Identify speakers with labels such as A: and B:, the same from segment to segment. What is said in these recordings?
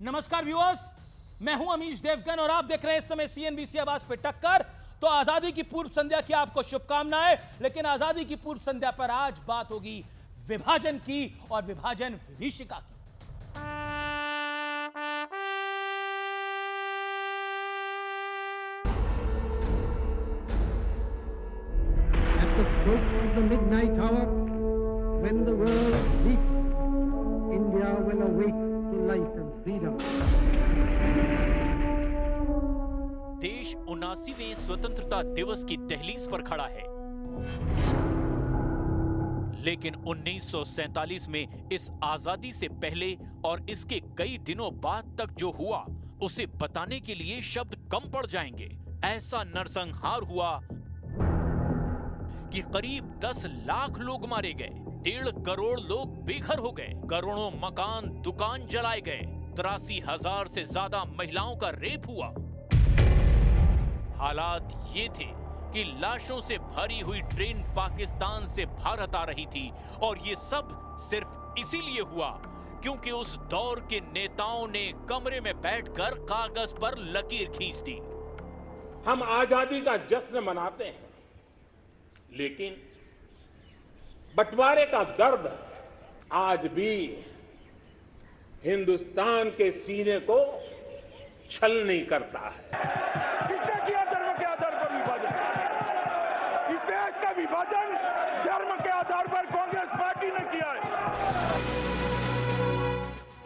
A: नमस्कार व्यूअर्स, मैं हूं अमीश देवगन और आप देख रहे हैं इस समय सीएनबीसी आवाज पे टक्कर। तो आजादी की पूर्व संध्या की आपको शुभकामनाएं। लेकिन आजादी की पूर्व संध्या पर आज बात होगी विभाजन की और विभाजन विभीषिका की।
B: At the stroke of the midnight hour, when the world sleeps, India will awake to life and freedom.
C: देश 79वें स्वतंत्रता दिवस की दहलीज पर खड़ा है, लेकिन 1947 में इस आजादी से पहले और इसके कई दिनों बाद तक जो हुआ उसे बताने के लिए शब्द कम पड़ जाएंगे। ऐसा नरसंहार हुआ कि करीब 10 लाख लोग मारे गए, 1.5 करोड़ लोग बेघर हो गए, करोड़ों मकान दुकान जलाए गए, 83,000 से ज्यादा महिलाओं का रेप हुआ। हालात ये थे कि लाशों से भरी हुई ट्रेन पाकिस्तान से भारत आ रही थी और ये सब सिर्फ इसीलिए हुआ क्योंकि उस दौर के नेताओं ने कमरे में बैठकर कागज पर लकीर खींच दी।
D: हम आजादी का जश्न मनाते हैं, लेकिन बंटवारे का दर्द आज भी हिंदुस्तान के सीने को छल नहीं करता है।
E: किसने किया धर्म के आधार पर विभाजन? इस देश का विभाजन धर्म के आधार पर कांग्रेस पार्टी ने किया है।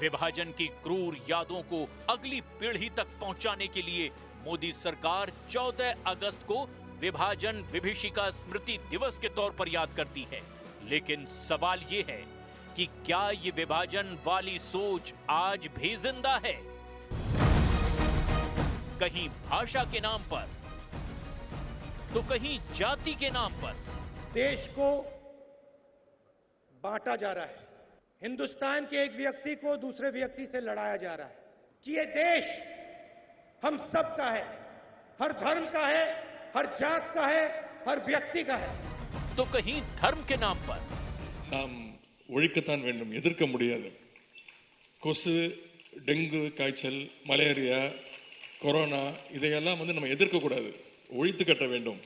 C: विभाजन की क्रूर यादों को अगली पीढ़ी तक पहुंचाने के लिए मोदी सरकार 14 अगस्त को विभाजन विभीषिका स्मृति दिवस के तौर पर याद करती है। लेकिन सवाल ये है कि क्या ये विभाजन वाली सोच आज भी जिंदा है? कहीं भाषा के नाम पर तो कहीं जाति के नाम पर।
F: देश को बांटा जा रहा है, हिंदुस्तान के एक व्यक्ति को दूसरे व्यक्ति से लड़ाया जा रहा है कि ये देश हम सब का है, हर धर्म का है, हर जात का है, हर व्यक्ति का है।
C: तो कहीं धर्म के नाम पर।
G: நாம் ஒழிக்கத்தான் வேண்டும், எதிர்க்க முடியாது. கொசு, டெங்கு காய்ச்சல், மலேரியா, கொரோனா இதையெல்லாம் நம்ம எதிர்க்க கூடாது, ஒழித்து கட்ட வேண்டும்.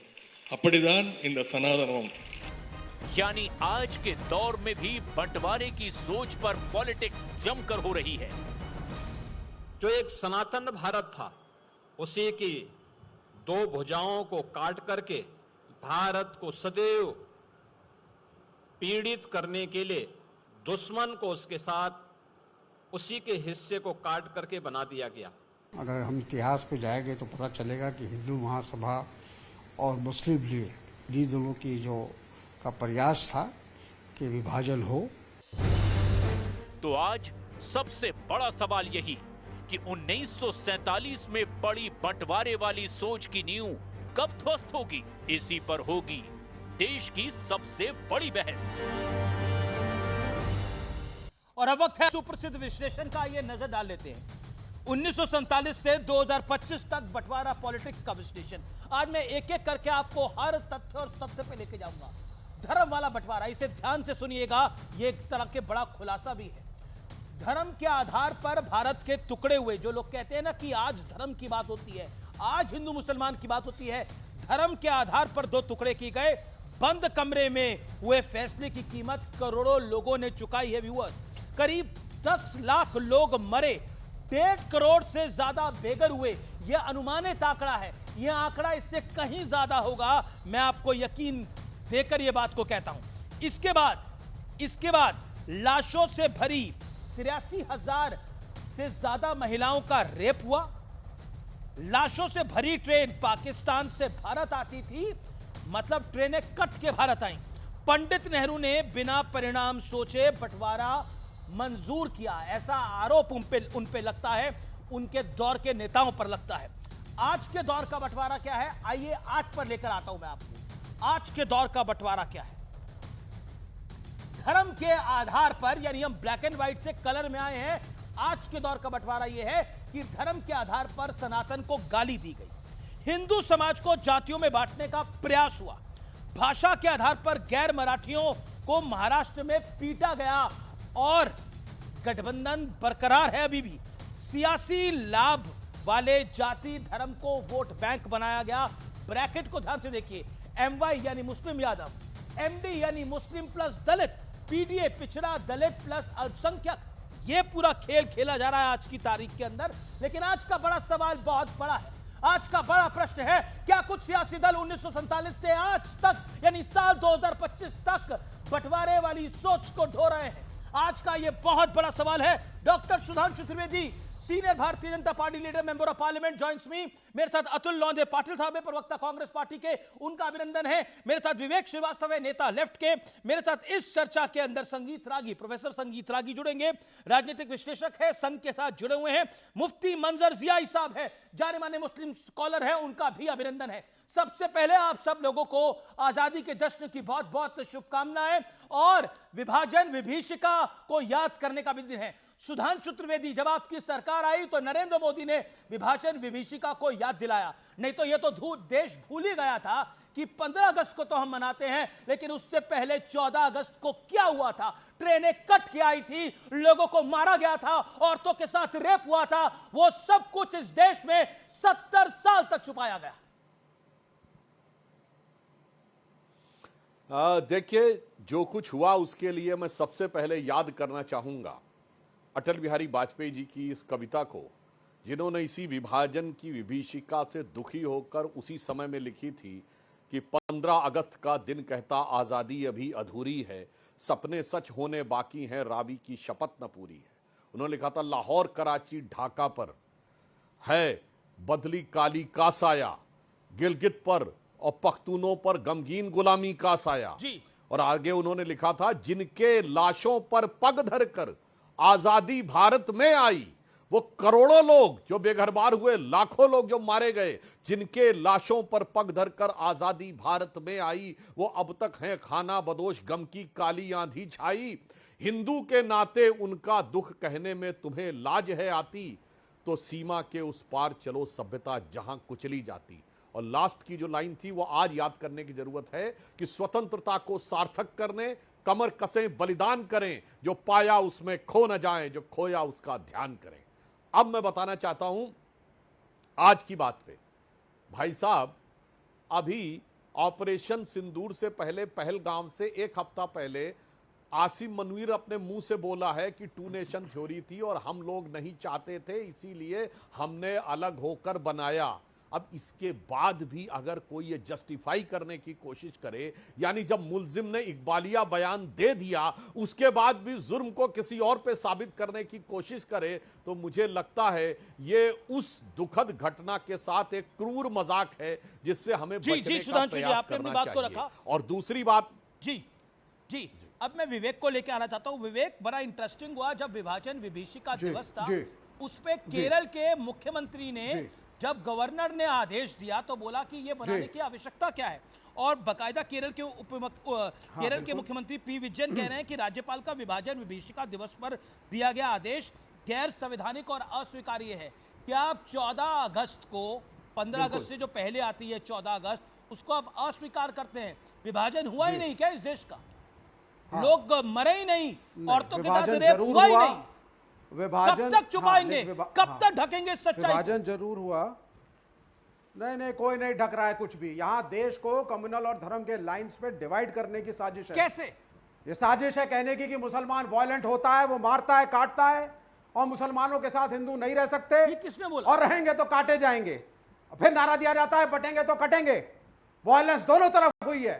G: அப்படிதான் இந்த சனாதனம்।
C: यानी आज के दौर में भी बंटवारे की सोच पर पॉलिटिक्स जमकर हो रही है।
H: जो एक सनातन भारत था, उसी की दो भुजाओं को काट करके भारत को सदैव पीड़ित करने के लिए दुश्मन को उसके साथ उसी के हिस्से को काट करके बना दिया गया।
I: अगर हम इतिहास को जाएंगे तो पता चलेगा कि हिंदू महासभा और मुस्लिम लीग दोनों की जो का प्रयास था कि विभाजन हो।
C: तो आज सबसे बड़ा सवाल यही कि 1947 में पड़ी बंटवारे वाली सोच की नींव कब ध्वस्त होगी। इसी पर होगी देश की सबसे बड़ी बहस।
A: और अब वक्त है सुप्रसिद्ध विश्लेषण का। ये नजर डाल लेते हैं 1947 से 2025 तक बंटवारा पॉलिटिक्स का विश्लेषण। आज मैं एक एक करके आपको हर तथ्य और तथ्य पे लेके जाऊंगा। धर्म वाला बंटवारा, इसे ध्यान से सुनिएगा, ये एक तरह के बड़ा खुलासा भी है। धर्म के आधार पर भारत के टुकड़े हुए, जो लोग कहते हैं ना कि आज धर्म की बात होती है, आज हिंदू मुसलमान की बात होती है, धर्म के आधार पर दो टुकड़े किए गए। बंद कमरे में हुए फैसले की कीमत करोड़ों लोगों ने चुकाई है व्यूअर्स। करीब 10 लाख लोग मरे, 1.5 करोड़ से ज्यादा बेघर हुए। यह अनुमानित आंकड़ा है, यह आंकड़ा इससे कहीं ज्यादा होगा, मैं आपको यकीन देकर यह बात को कहता हूं। इसके बाद लाशों से भरी 83,000 से ज्यादा महिलाओं का रेप हुआ। लाशों से भरी ट्रेन पाकिस्तान से भारत आती थी, मतलब ट्रेनें कट के भारत आई। पंडित नेहरू ने बिना परिणाम सोचे बंटवारा मंजूर किया, ऐसा आरोप उन पे लगता है, उनके दौर के नेताओं पर लगता है। आज के दौर का बंटवारा क्या है, आइए आज पर लेकर आता हूं मैं आपको। आज के दौर का बंटवारा क्या है? धर्म के आधार पर, यानी हम ब्लैक एंड व्हाइट से कलर में आए हैं। आज के दौर का बंटवारा यह है कि धर्म के आधार पर सनातन को गाली दी गई, हिंदू समाज को जातियों में बांटने का प्रयास हुआ, भाषा के आधार पर गैर मराठियों को महाराष्ट्र में पीटा गया और गठबंधन बरकरार है अभी भी। सियासी लाभ वाले जाति धर्म को वोट बैंक बनाया गया। ब्रैकेट को ध्यान से देखिए, MY यानी मुस्लिम यादव, MD यानी मुस्लिम प्लस दलित, PDA पिछड़ा दलित प्लस अल्पसंख्यक, ये पूरा खेल खेला जा रहा है आज की तारीख के अंदर। लेकिन आज का बड़ा सवाल बहुत बड़ा है। आज का बड़ा प्रश्न है, क्या कुछ सियासी दल 1947 से आज तक यानी साल 2025 तक बंटवारे वाली सोच को ढो रहे हैं? आज का यह बहुत बड़ा सवाल है। Doctor Sudhanshu Trivedi, senior Bharatiya Janata Party leader, member of parliament, joins me. मेरे साथ अतुल लौंदे पाटिल साहब है, प्रवक्ता कांग्रेस पार्टी के, उनका अभिनंदन है। मेरे साथ विवेक श्रीवास्तव है, नेता लेफ्ट के। मेरे साथ इस चर्चा के अंदर संगीत रागी, प्रोफेसर संगीत रागी जुड़ेंगे, राजनीतिक विश्लेषक है, संघ के साथ जुड़े हुए हैं। मुफ्ती मंजर जियाई साहब है, जाने माने मुस्लिम स्कॉलर है, उनका भी अभिनंदन है। सबसे पहले आप सब लोगों को आजादी के जश्न की बहुत बहुत शुभकामनाएं और विभाजन विभीषिका को याद करने का भी दिन है। सुधांशु त्रिवेदी, जब आपकी सरकार आई तो नरेंद्र मोदी ने विभाजन विभीषिका को याद दिलाया, नहीं तो यह तो देश भूल ही गया था कि 15 अगस्त को तो हम मनाते हैं, लेकिन उससे पहले 14 अगस्त को क्या हुआ था? ट्रेनें कट के आई थी, लोगों को मारा गया था, औरतों के साथ रेप हुआ था। वो सब कुछ इस देश में 70 साल तक छुपाया गया।
J: देखिए, जो कुछ हुआ उसके लिए मैं सबसे पहले याद करना चाहूंगा अटल बिहारी वाजपेयी जी की इस कविता को, जिन्होंने इसी विभाजन की विभीषिका से दुखी होकर उसी समय में लिखी थी कि 15 अगस्त का दिन कहता आज़ादी अभी अधूरी है, सपने सच होने बाकी हैं, रावी की शपथ न पूरी है। उन्होंने लिखा था, लाहौर कराची ढाका पर है बदली काली का साया, गिलगित पर और पख्तूनों पर गमगीन गुलामी का साया। और आगे उन्होंने लिखा था, जिनके लाशों पर पग धरकर आजादी भारत में आई, वो करोड़ों लोग जो बेघरबार हुए, लाखों लोग जो मारे गए, जिनके लाशों पर पग धरकर आजादी भारत में आई, वो अब तक हैं खाना बदोश, गम की काली आंधी छाई। हिंदू के नाते उनका दुख कहने में तुम्हें लाज है आती, तो सीमा के उस पार चलो सभ्यता जहां कुचली जाती। और लास्ट की जो लाइन थी वो आज याद करने की जरूरत है कि स्वतंत्रता को सार्थक करने कमर कसें, बलिदान करें, जो पाया उसमें खो न जाए, जो खोया उसका ध्यान करें। अब मैं बताना चाहता हूं आज की बात पे, भाई साहब, अभी ऑपरेशन सिंदूर से पहले पहलगाम से एक हफ्ता पहले आसिम मनवीर अपने मुंह से बोला है कि 2 नेशन थ्योरी थी और हम लोग नहीं चाहते थे, इसीलिए हमने अलग होकर बनाया। अब इसके बाद भी अगर कोई ये जस्टिफाई करने की कोशिश करे, यानी जब मुल्जिम ने इकबालिया बयान दे दिया उसके बाद भी जुर्म को किसी और पे साबित करने की कोशिश करे, तो मुझे लगता है ये उस दुखद घटना के साथ एक क्रूर मजाक है जिससे हमें बचने का प्रयास करना चाहिए। और दूसरी बात,
A: जी अब मैं विवेक को लेकर आना चाहता हूं। विवेक, बड़ा इंटरेस्टिंग हुआ जब विभाजन विभीषिका दिवस था, उस पे केरल के मुख्यमंत्री ने, जब गवर्नर ने आदेश दिया तो बोला कि ये बनाने की आवश्यकता क्या है, और बकायदा केरल के मुख्यमंत्री पी विजयन कह रहे हैं कि राज्यपाल का विभाजन विभीषिका दिवस पर दिया गया आदेश गैर संवैधानिक और अस्वीकार्य है। क्या आप 14 अगस्त को, 15 अगस्त से जो पहले आती है 14 अगस्त, उसको आप अस्वीकार करते हैं? विभाजन हुआ ही नहीं क्या इस देश का? लोग मरे ही नहीं, औरतों के साथ रेप हुआ ही नहीं, कब तक छुपाएंगे, कब तक ढकेंगे सच्चाई?
K: विभाजन जरूर हुआ, नहीं कोई नहीं ढक रहा है कुछ भी। यहाँ देश को कम्युनल और धर्म के लाइंस पे डिवाइड करने की साजिश है।
A: कैसे?
K: ये साजिश है कहने की कि मुसलमान वायलेंट होता है, वो मारता है, काटता है, और मुसलमानों के साथ हिंदू नहीं रह सकते।
A: ये किसने बोला?
K: और रहेंगे तो काटे जाएंगे। फिर नारा दिया जाता है, बटेंगे तो कटेंगे। वायलेंस दोनों तरफ हुई है,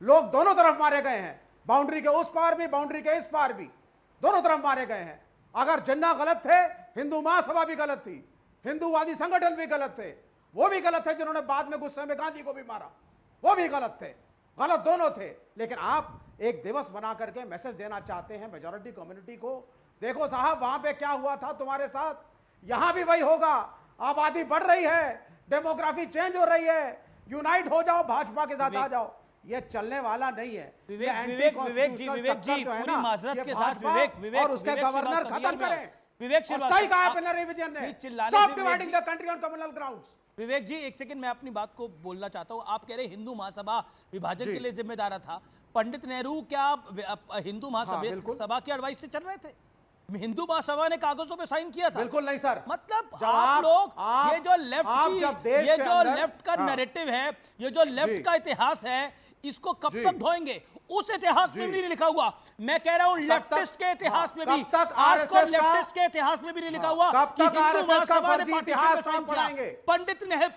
K: लोग दोनों तरफ मारे गए हैं, बाउंड्री के उस पार भी, बाउंड्री के इस पार भी, दोनों तरफ मारे गए हैं। अगर जिन्ना गलत थे, हिंदू महासभा भी गलत थी, हिंदूवादी संगठन भी गलत थे, वो भी गलत थे, जिन्होंने बाद में गुस्से में गांधी को भी मारा, वो भी गलत थे, गलत दोनों थे। लेकिन आप एक दिवस बना करके मैसेज देना चाहते हैं मेजॉरिटी कम्युनिटी को, देखो साहब वहां पे क्या हुआ था तुम्हारे साथ, यहां भी वही होगा। आबादी बढ़ रही है, डेमोग्राफी चेंज हो रही है, यूनाइट हो जाओ, भाजपा के साथ आ जाओ। ये चलने वाला नहीं है।
A: विवेक जी पूरी माजरत के साथ विवेक
K: और उसके गवर्नर खत्म करें।
A: विवेक
K: सही कहा पिनराई विजयन ने, stop dividing the country on communal grounds.
A: Vivek ji एक सेकंड, मैं अपनी बात को बोलना चाहता हूं। आप कह रहे हिंदू महासभा विभाजन के लिए जिम्मेदार था, पंडित नेहरू क्या हिंदू महासभा की एडवाइस से चल रहे थे? हिंदू महासभा ने कागजों पे साइन किया था।
K: बिल्कुल नहीं सर।
A: मतलब
K: जब
A: आप लोग ये जो
K: आप जब देश
A: ये
K: के
A: जो
K: अंदर-
A: लेफ्ट का
K: हाँ।
A: नैरेटिव है, ये जो लेफ्ट
K: जी।
A: का इतिहास है, इसको कब
K: जी।
A: तक ढोएंगे? उस इतिहास में भी नहीं लिखा हुआ। मैं कह रहा हूं लेफ्टिस्ट के इतिहास में भी,
K: कब तक
A: आपको
K: RSS
A: लेफ्टिस्ट के इतिहास में भी नहीं लिखा हुआ
K: कब
A: कि
K: तक
A: हिंदू
K: RSS का
A: महासभा ने
K: फर्जी
A: पार्टीशन
K: इतिहास
A: पे साइन
K: हम
A: किया।
K: पढ़ाएंगे?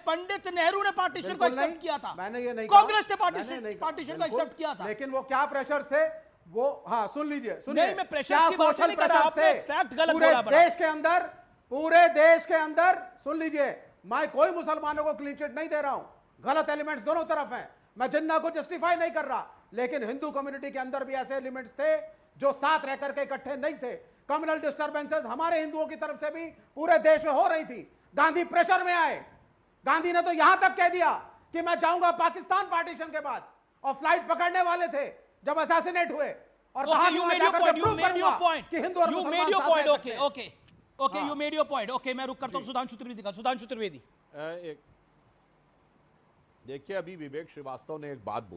A: पंडित नेहरू ने पार्टीशन को
K: बिल्कुल
A: एक्सेप्ट
K: नहीं।
A: किया था।
K: मैंने ये नहीं
A: कांग्रेस ने
K: कहा। मैंने नहीं कहा।
A: पार्टीशन को
K: बिल्कुल।
A: एक्सेप्ट किया था।
K: लेकिन वो क्या प्रेशर थे वो, हाँ सुन लीजिए, सुनिए।
A: नहीं, मैं प्रेशर
K: क्या
A: की बात
K: social
A: नहीं कर रहा,
K: pressure
A: आपने
K: थे?
A: एक फैक्ट गलत
K: पूरे
A: बोला बड़ा।
K: देश के अंदर, पूरे देश के अंदर सुन लीजिए, मैं कोई मुसलमानों को क्लीन चिट नहीं दे रहा हूं। गलत एलिमेंट्स दोनों तरफ हैं। मैं जिन्ना को जस्टिफाई नहीं कर रहा, लेकिन हिंदू कम्युनिटी के अंदर भी ऐसे एलिमेंट्स थे जो साथ रह करके इकट्ठे नहीं थे। कम्युनल डिस्टर्बेंसेस हमारे हिंदुओं की तरफ से भी पूरे देश में हो रही थी। गांधी प्रेशर में आए। गांधी ने तो यहां तक कह दिया कि मैं जाऊंगा पाकिस्तान पार्टीशन के बाद, और फ्लाइट पकड़ने वाले थे जब असैसिनेट हुए, और कहा
A: you
K: कि मैं
A: made your
K: जाकर के
A: point, you
K: prove
A: made your
K: करूंगा
A: point.
K: कि हिंदू और
A: You
K: मुसलमान
A: made your
K: साथ
A: point,
K: रह
A: okay,
K: सकते हैं।
A: okay, you made your point. Okay, मैं रुक करता हूं सुधांशु त्रिवेदी का। सुधांशु त्रिवेदी,
J: देखिए, अभी विवेक श्रीवास्तव ने एक बात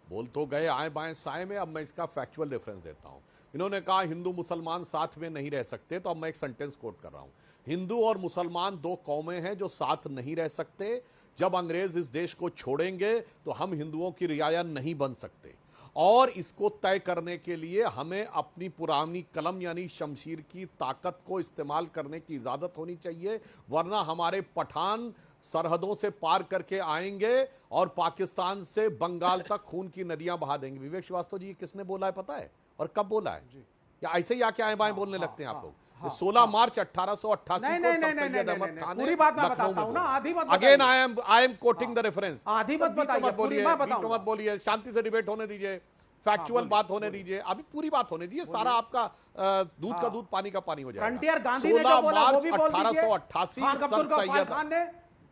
J: बोल तो गए आए बाएं साए में। अब मैं इसका फैक्चुअल रेफरेंस देता हूं। इन्होंने कहा हिंदू मुसलमान साथ में नहीं रह सकते, तो अब मैं एक सेंटेंस कोट कर रहा हूं। हिंदू और मुसलमान दो कौमें हैं जो साथ नहीं रह सकते। जब अंग्रेज इस देश को छोड़ेंगे तो हम हिंदुओं की रियाया नहीं बन सकते, और इसको तय करने के लिए हमें अपनी पुरानी कलम यानी शमशीर की ताकत को इस्तेमाल करने की इजाजत होनी चाहिए, वरना हमारे पठान सरहदों से पार करके आएंगे और पाकिस्तान से बंगाल तक खून की नदियां बहा देंगे। विवेक श्रीवास्तव जी, किसने बोला है पता है, और कब बोला है? या ऐसे ही आके आए बाएं बोलने लगते हैं आप लोग? 16 मार्च 1888 को सर सैयद अहमद खान ने
K: पूरी बात मैं
J: लखनऊ
K: बताता
J: में
K: हूं ना,
J: बोला।
K: आधी मत
J: again I am quoting the reference.
K: आधी मत बताइए,
J: मत बोलिए,
K: मैं बताऊंगा।
J: मत बोलिए, शांति से डिबेट होने दीजिए, फैक्चुअल बात होने दीजिए, अभी पूरी बात होने दीजिए। सारा आपका दूध का दूध पानी का पानी हो जाएगा।
K: फ्रंटियर गांधी ने जो बोला वो भी बोल दीजिए।
J: 1888 सर सैयद
K: खान ने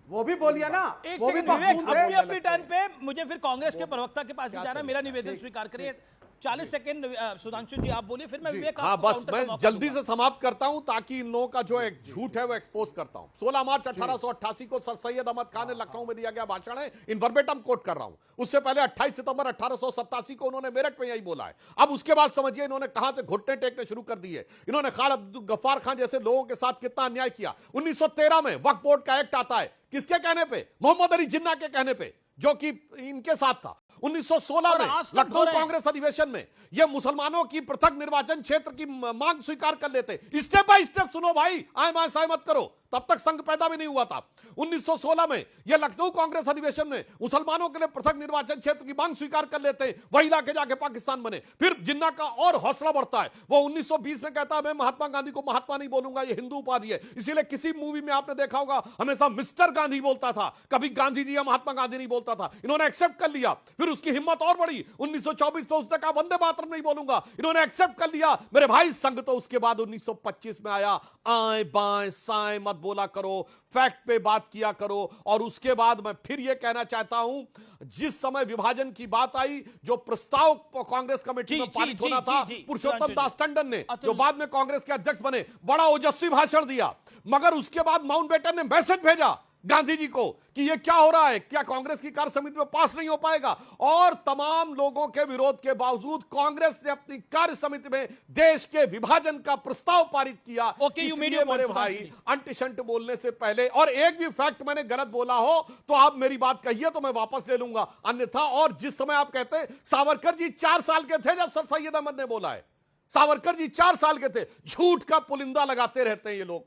K: वो भी बोलिए ना।
A: एक
K: वो भी
A: सेकंड विवेक,
K: मखदूम थे।
A: अपनी टर्न पे मुझे फिर कांग्रेस के प्रवक्ता के पास भी जाना। मेरा निवेदन स्वीकार करिए। 40 सेकंड सुधांशु जी आप बोलिए, फिर मैं विवेक
J: हाँ,
A: आपको
J: बस
A: काउंटर का
J: मैं
A: मौका
J: जल्दी
A: दूंगा।
J: से समाप्त करता हूं ताकि इन लोगों का जो एक झूठ है वो एक्सपोज करता हूं। 16 मार्च 1888 को सर सैयद अहमद खान ने लखनऊ में दिया गया भाषण है, इन वर्बेटम कोट कर रहा हूं। उससे पहले 28 सितंबर 1887 को उन्होंने मेरठ में यही बोला है। अब उसके बाद समझिए इन्होंने कहां से घुटने टेकने शुरू कर दिए। इन्होंने खालिद अब्दुल गफ्फार खान जैसे लोगों के साथ कितना अन्याय किया। 1913 में वक्फ बोर्ड का एक्ट आता है, किसके कहने पे? मोहम्मद अली जिन्ना के कहने पे, जो कि इनके साथ था। 1916 में लखनऊ कांग्रेस अधिवेशन में ये मुसलमानों की पृथक निर्वाचन क्षेत्र की मांग स्वीकार कर लेते। स्टेप बाय स्टेप सुनो भाई, आए बाएं साए मत करो, तब तक संघ पैदा भी नहीं हुआ था। 1916 में यह लखनऊ कांग्रेस अधिवेशन में मुसलमानों के लिए पृथक निर्वाचन क्षेत्र की मांग स्वीकार कर लेते हैं, वही लाके जाके पाकिस्तान बने। फिर जिन्ना का और हौसला बढ़ता है, वो 1920 में कहता है मैं महात्मा गांधी को महात्मा नहीं बोलूंगा, ये हिंदू उपाधि है। इसीलिए किसी मूवी में आपने देखा होगा हमेशा मिस्टर गांधी बोलता था, कभी गांधी जी या महात्मा गांधी नहीं बोलता था। इन्होंने एक्सेप्ट कर लिया, फिर उसकी हिम्मत और बढ़ी। 1924 में उसने कहा वंदे मातरम नहीं बोलूंगा, इन्होंने एक्सेप्ट कर लिया। मेरे भाई संघ तो उसके बाद 1925 में आया। आए बाएं साए मत बोला करो, फैक्ट पे बात किया करो। और उसके बाद मैं फिर यह कहना चाहता हूं, जिस समय विभाजन की बात आई, जो प्रस्ताव कांग्रेस कमेटी में पारित होना था, पुरुषोत्तम दास टंडन ने, जो बाद में कांग्रेस के अध्यक्ष बने, बड़ा ओजस्वी भाषण दिया। मगर उसके बाद माउंटबेटन ने मैसेज भेजा गांधी जी को कि यह क्या हो रहा है, क्या कांग्रेस की कार्य समिति में पास नहीं हो पाएगा। और तमाम लोगों के विरोध के बावजूद कांग्रेस ने अपनी कार्य समिति में देश के विभाजन का प्रस्ताव पारित किया। इसलिए मेरे भाई अंट-शंट बोलने से पहले, और एक भी फैक्ट मैंने गलत बोला हो तो आप मेरी बात कहिए तो मैं वापस ले लूंगा, अन्यथा। और जिस समय आप कहते हैं सावरकर जी 4 साल के थे जब सर सैयद अहमद ने बोला है, सावरकर जी 4 साल के थे। झूठ का पुलिंदा लगाते रहते हैं ये लोग।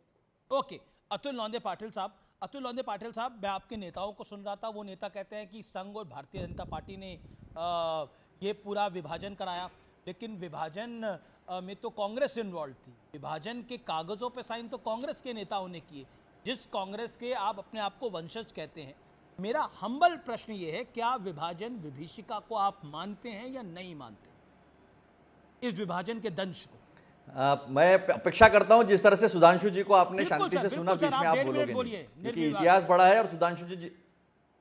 A: ओके, अतुल लोंदे पाटिल साहब, मैं आपके नेताओं को सुन रहा था। वो नेता कहते हैं कि संघ और भारतीय जनता पार्टी ने ये पूरा विभाजन कराया, लेकिन विभाजन में तो कांग्रेस इन्वॉल्व थी। विभाजन के कागजों पे साइन तो कांग्रेस के नेताओं ने किए, जिस कांग्रेस के आप अपने आप को वंशज कहते हैं। मेरा हम्बल प्रश्न ये है, क्या विभाजन विभीषिका को आप मानते हैं या नहीं मानते, इस विभाजन के दंश को?
L: मैं अपेक्षा करता हूं जिस तरह से सुधांशु जी को आपने शांति से सुना, बीच में आप बोलोगे नहीं, क्योंकि इतिहास बड़ा है। और सुधांशु जी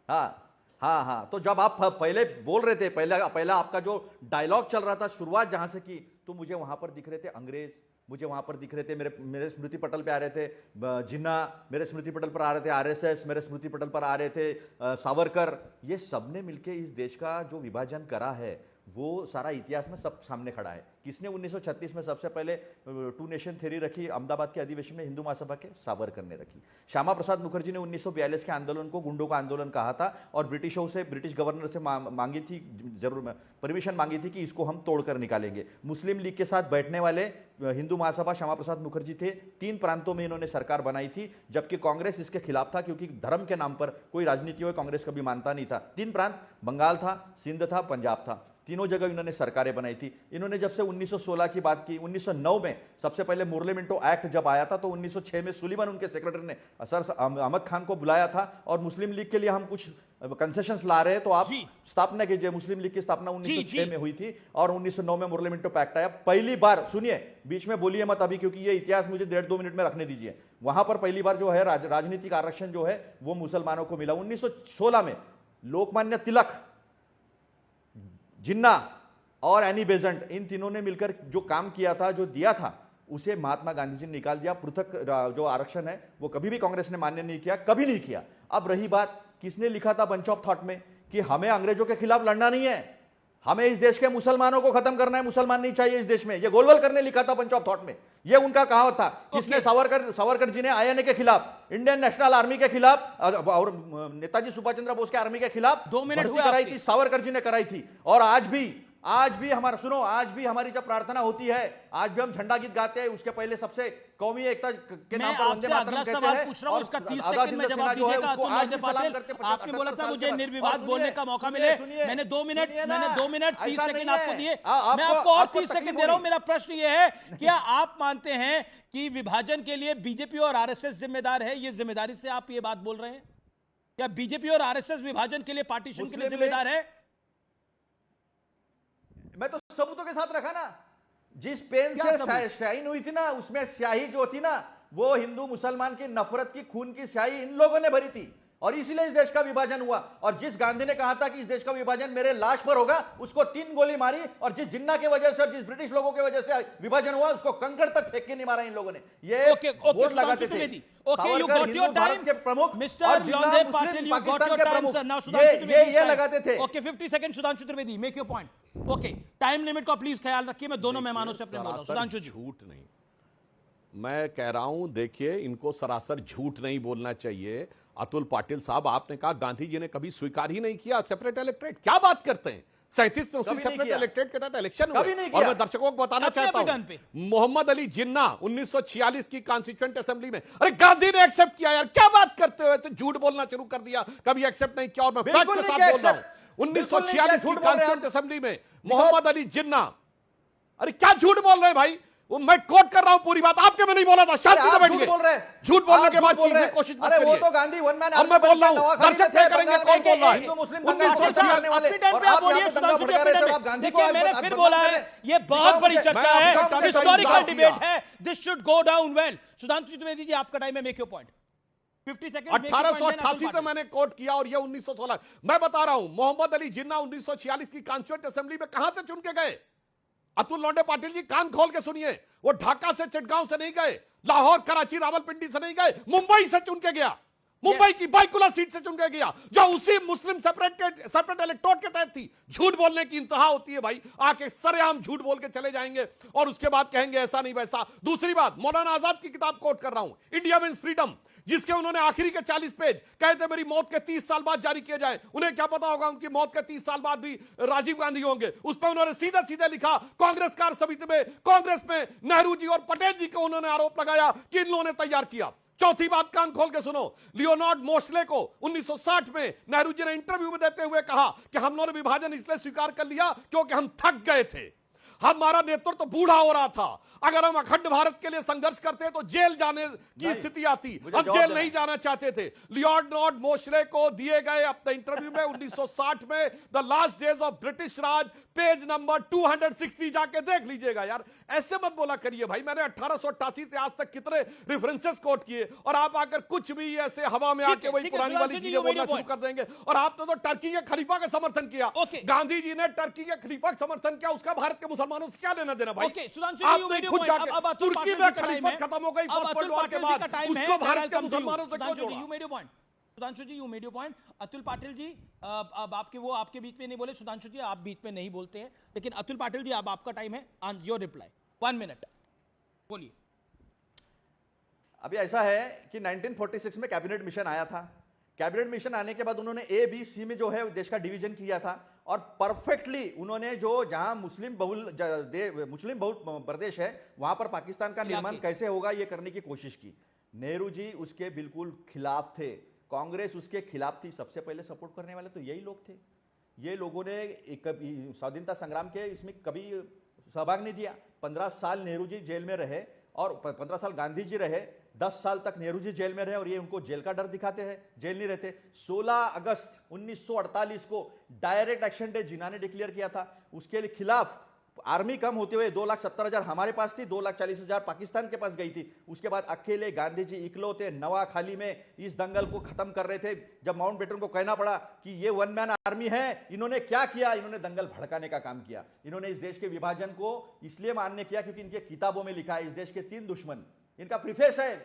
L: हाँ, तो जब आप पहले बोल रहे थे, पहला आपका जो डायलॉग चल रहा था, शुरुआत जहां से की, तो मुझे वहां पर दिख रहे थे अंग्रेज, मुझे वहां पर दिख रहे थे, मेरे स्मृति पटल पे आ रहे थे जिन्ना, मेरे स्मृति पटल पर आ रहे थे आरएसएस, मेरे स्मृति पटल पर आ रहे थे सावरकर। ये सबने मिलके इस देश का जो विभाजन करा है वो सारा इतिहास में सब सामने खड़ा है। किसने 1936 में सबसे पहले टू नेशन थ्योरी रखी अहमदाबाद के अधिवेशन में हिंदू महासभा के? सावरकर ने रखी। श्यामा प्रसाद मुखर्जी ने 1942 के आंदोलन को गुंडों का आंदोलन कहा था और ब्रिटिशों से, ब्रिटिश गवर्नर से मांगी थी, जरूर परमिशन मांगी थी कि इसको हम तोड़कर निकालेंगे। मुस्लिम लीग के साथ बैठने वाले हिंदू महासभा श्यामा प्रसाद मुखर्जी थे। 3 प्रांतों में इन्होंने सरकार बनाई थी, जबकि कांग्रेस इसके खिलाफ था, क्योंकि धर्म के नाम पर कोई राजनीति हो कांग्रेस कभी मानता नहीं था। 3 प्रांत, बंगाल था, सिंध था, पंजाब था, तीनों जगह इन्होंने सरकारें बनाई थी। इन्होंने जब से 1916 की बात की, 1909 में सबसे पहले मुरली मिंटो एक्ट जब आया था, तो 1906 में सुलीवन उनके सेक्रेटरी ने सर अहमद खान को बुलाया था और मुस्लिम लीग के लिए हम कुछ कंसेशंस ला रहे हैं तो आप स्थापना कीजिए। मुस्लिम लीग की स्थापना 1906 में हुई थी और 1909 में मुरली मिंटो पैक्ट आया। पहली बार, सुनिए, बीच में बोलिए मत अभी, क्योंकि ये इतिहास मुझे 1.5-2 मिनट में रखने दीजिए। वहां पर पहली बार जो है राजनीतिक आरक्षण जो है वो मुसलमानों को मिला। 1916 में लोकमान्य तिलक, जिन्ना और एनी बेजेंट, इन तीनों ने मिलकर जो काम किया था, जो दिया था, उसे महात्मा गांधी जी ने निकाल दिया। पृथक जो आरक्षण है वो कभी भी कांग्रेस ने मान्य नहीं किया, कभी नहीं किया। अब रही बात, किसने लिखा था बंच ऑफ थॉट में कि हमें अंग्रेजों के खिलाफ लड़ना नहीं है, हमें इस देश के मुसलमानों को खत्म करना है, मुसलमान नहीं चाहिए इस देश में। ये गोलवलकर ने लिखा था बंच ऑफ थॉट में, ये उनका कहावत था। किसने? सावरकर जी ने आईएनए के खिलाफ, इंडियन नेशनल आर्मी के खिलाफ और नेताजी सुभाष चंद्र बोस के आर्मी के खिलाफ
A: 2 मिनट
L: कराई थी, सावरकर जी ने कराई थी। और आज भी हमारा, सुनो, आज भी हमारी जब प्रार्थना होती है, आज भी हम झंडा गीत गाते हैं, उसके पहले सबसे कौमी एकता के नाम पर वंदे मातरम कहते हैं।
A: सवाल पूछ रहा हूं, उसका 30 सेकंड में जवाब दीजिएगा। आपने बोला था मुझे निर्विवाद बोलने का मौका मिले, मैंने 2 मिनट 30 सेकंड आपको दिए, मैं आपको और 30 सेकंड दे रहा हूं। मेरा प्रश्न यह है, क्या आप मानते हैं कि विभाजन के लिए बीजेपी और आरएसएस जिम्मेदार है? ये जिम्मेदारी से आप ये बात बोल रहे हैं? क्या बीजेपी और आरएसएस विभाजन के लिए, पार्टीशन के लिए जिम्मेदार है?
L: मैं तो सबूतों के साथ रखा ना, जिस पेन से शाइन हुई थी ना, उसमें स्याही जो थी ना, वो हिंदू मुसलमान की नफरत की, खून की स्याही इन लोगों ने भरी थी, और इसीलिए इस देश का विभाजन हुआ। और जिस गांधी ने कहा था कि इस देश का विभाजन मेरे लाश पर होगा, उसको 3 गोली मारी, और जिस जिन्ना के वजह से और जिस ब्रिटिश लोगों की वजह से विभाजन हुआ, उसको कंकड़ तक फेंक के नहीं मारा इन लोगों ने। ये वोट लगाते थे।
A: के
L: प्रमुख
A: mister Londhe Patil, you got your time sir. Now Sudhanshu
L: ये लगाते थे।
A: Okay, 50 second Sudhanshu Trivedi, make your point. Okay, time limit का प्लीज ख्याल रखिए। मैं दोनों मेहमानों से अपने बोल रहा हूं। सुधांशु जी,
J: झूठ नहीं, मैं कह रहा हूं, देखिए, इनको सरासर झूठ नहीं बोलना चाहिए। अतुल पाटिल साहब, आपने कहा गांधी जी ने कभी स्वीकार ही नहीं किया सेपरेट इलेक्टोरेट। क्या बात करते हैं? 37 में उसी सेपरेट इलेक्टोरेट के तहत इलेक्शन हुए। और मैं दर्शकों को बताना चाहता हूं, मोहम्मद अली जिन्ना 1946 की कॉन्स्टिट्यूएंट असेंबली में, अरे गांधी ने एक्सेप्ट किया। यार क्या बात करते हो? तो झूठ बोलना शुरू कर दिया, कभी एक्सेप्ट नहीं किया। और मैं फैक्ट के साथ बोल रहा हूं, 1946 की कॉन्स्टिट्यूएंट असेंबली में मोहम्मद अली जिन्ना, अरे क्या झूठ बोल रहे हैं भाई? मैं कोट कर रहा हूं पूरी बात, आपके में नहीं बोला था। शांति से बैठिए। झूठ बोलने के बाद चीखने की कोशिश मत करिए।
L: वो तो गांधी वन मैन,
J: अब मैं बोल रहा हूं, दर्शक तय करेंगे कौन बोल रहा है।
L: हिंदू मुस्लिम दंगा करने वाले, और आप बोलिए सुधांशु जी,
A: देखिए मैंने फिर बोला है, ये बहुत बड़ी चर्चा है, हिस्टोरिकल डिबेट है, this should go down well. Sudhanshu Trivedi ji, आपका टाइम है, मेक योर पॉइंट। 50 सेकंड।
J: 1888 से मैंने कोट किया और ये 1916। मैं बता रहा हूं, मोहम्मद अली जिन्ना 1946 की कॉन्स्टिट्यूएंट असेंबली में कहां से चुन के गए? अतुल लौंडे पाटिल जी, कान खोल के सुनिए, वो ढाका से चिटगांव से नहीं गए, लाहौर, कराची, रावलपिंडी से नहीं गए, मुंबई से चुन के गया, मुंबई की बाइकुला सीट से चुन के गया, जो उसी मुस्लिम सेपरेट इलेक्टोरेट के तहत थी। झूठ बोलने की इंतहा होती है भाई, आके सरेआम झूठ बोल के चले जाएंगे और उसके बाद कहेंगे ऐसा नहीं वैसा। दूसरी बात, मौलाना आजाद की किताब कोट कर रहा हूं, इंडिया मीन्स फ्रीडम, जिसके उन्होंने आखिरी के 40 पेज कहे थे मेरी मौत के 30 साल बाद जारी किए जाए। उन्हें क्या पता होगा उनकी मौत के 30 साल बाद भी राजीव गांधी होंगे। उस पर उन्होंने सीधे सीधे लिखा, कांग्रेस कार्य समिति में, कांग्रेस में नेहरू जी और पटेल जी को उन्होंने आरोप लगाया कि इन लोगों ने तैयार किया। चौथी बात, कान खोल के सुनो, लियोनार्ड मोस्ले को 1960 में नेहरू जी ने इंटरव्यू में देते हुए कहा कि हम लोगों ने विभाजन इसलिए स्वीकार कर लिया क्योंकि हम थक गए थे, हमारा नेतृत्व तो बूढ़ा हो रहा था, अगर हम अखंड भारत के लिए संघर्ष करते तो जेल जाने की स्थिति आती, हम जेल नहीं जाना चाहते थे। लियोनार्ड मोस्ले को दिए गए अपने इंटरव्यू में 1960 में, the last days of British Raj, page number 260, जाके देख लीजिएगा। यार ऐसे मत बोला करिए भाई, मैंने 1888 से आज तक कितने रेफरेंसेस कोट किए और आप आकर कुछ भी ऐसे हवा में आके वही पुरानी वाली चीजें बोलना शुरू कर देंगे। और आपने तो टर्की के खलीफा का समर्थन किया, गांधी जी ने टर्की के खलीफा का समर्थन किया, उसका भारत के मुसलमानों से क्या लेना देना भाई? आपने खुद जाके तुर्की में खलीफत खत्म हो गई फर्स्ट वर्ल्ड वॉर के बाद, उसको भारत के मुसलमानों से क्यों जोड़ा?
A: Sudhanshu ji, you made your point. Atul Patil ji, अब आपके बीच में नहीं बोले। सुधांशु जी, आप बीच में नहीं बोलते हैं, लेकिन अतुल पाटिल जी, अब आपका टाइम है, योर रिप्लाई 1 मिनट, बोलिए।
L: अभी ऐसा है कि 1946 में कैबिनेट मिशन आया था। कैबिनेट मिशन आने के बाद उन्होंने ए बी सी में जो है देश का डिवीजन किया था, और परफेक्टली उन्होंने जो जहां मुस्लिम बहुल प्रदेश है वहां पर पाकिस्तान का निर्माण कैसे होगा ये करने की कोशिश की। नेहरू जी उसके बिल्कुल खिलाफ थे, कांग्रेस उसके खिलाफ थी। सबसे पहले सपोर्ट करने वाले तो यही लोग थे। ये लोगों ने कभी स्वाधीनता संग्राम के इसमें कभी सहभाग नहीं दिया। 15 साल नेहरू जी जेल में रहे और 15 साल गांधी जी रहे, 10 साल तक नेहरू जी जेल में रहे, और ये उनको जेल का डर दिखाते हैं, जेल नहीं रहते। 16 अगस्त 1948 को डायरेक्ट एक्शन डे जिन्ना ने डिक्लेयर किया था। उसके खिलाफ आर्मी कम होते हुए 2,70,000 हमारे पास थी, 2,40,000 पाकिस्तान के पास गई थी। उसके बाद अकेले गांधी जी इकलौते नवाखाली में इस दंगल को खत्म कर रहे थे। जब माउंटबेटन को कहना पड़ा कि ये वन मैन आर्मी है, इन्होंने क्या किया? इन्होंने दंगल भड़काने का काम किया। इन्होंने इस देश के विभाजन को इसलिए मान्य किया क्योंकि इनके किताबों में लिखा है इस देश के 3 दुश्मन। इनका प्रीफेस है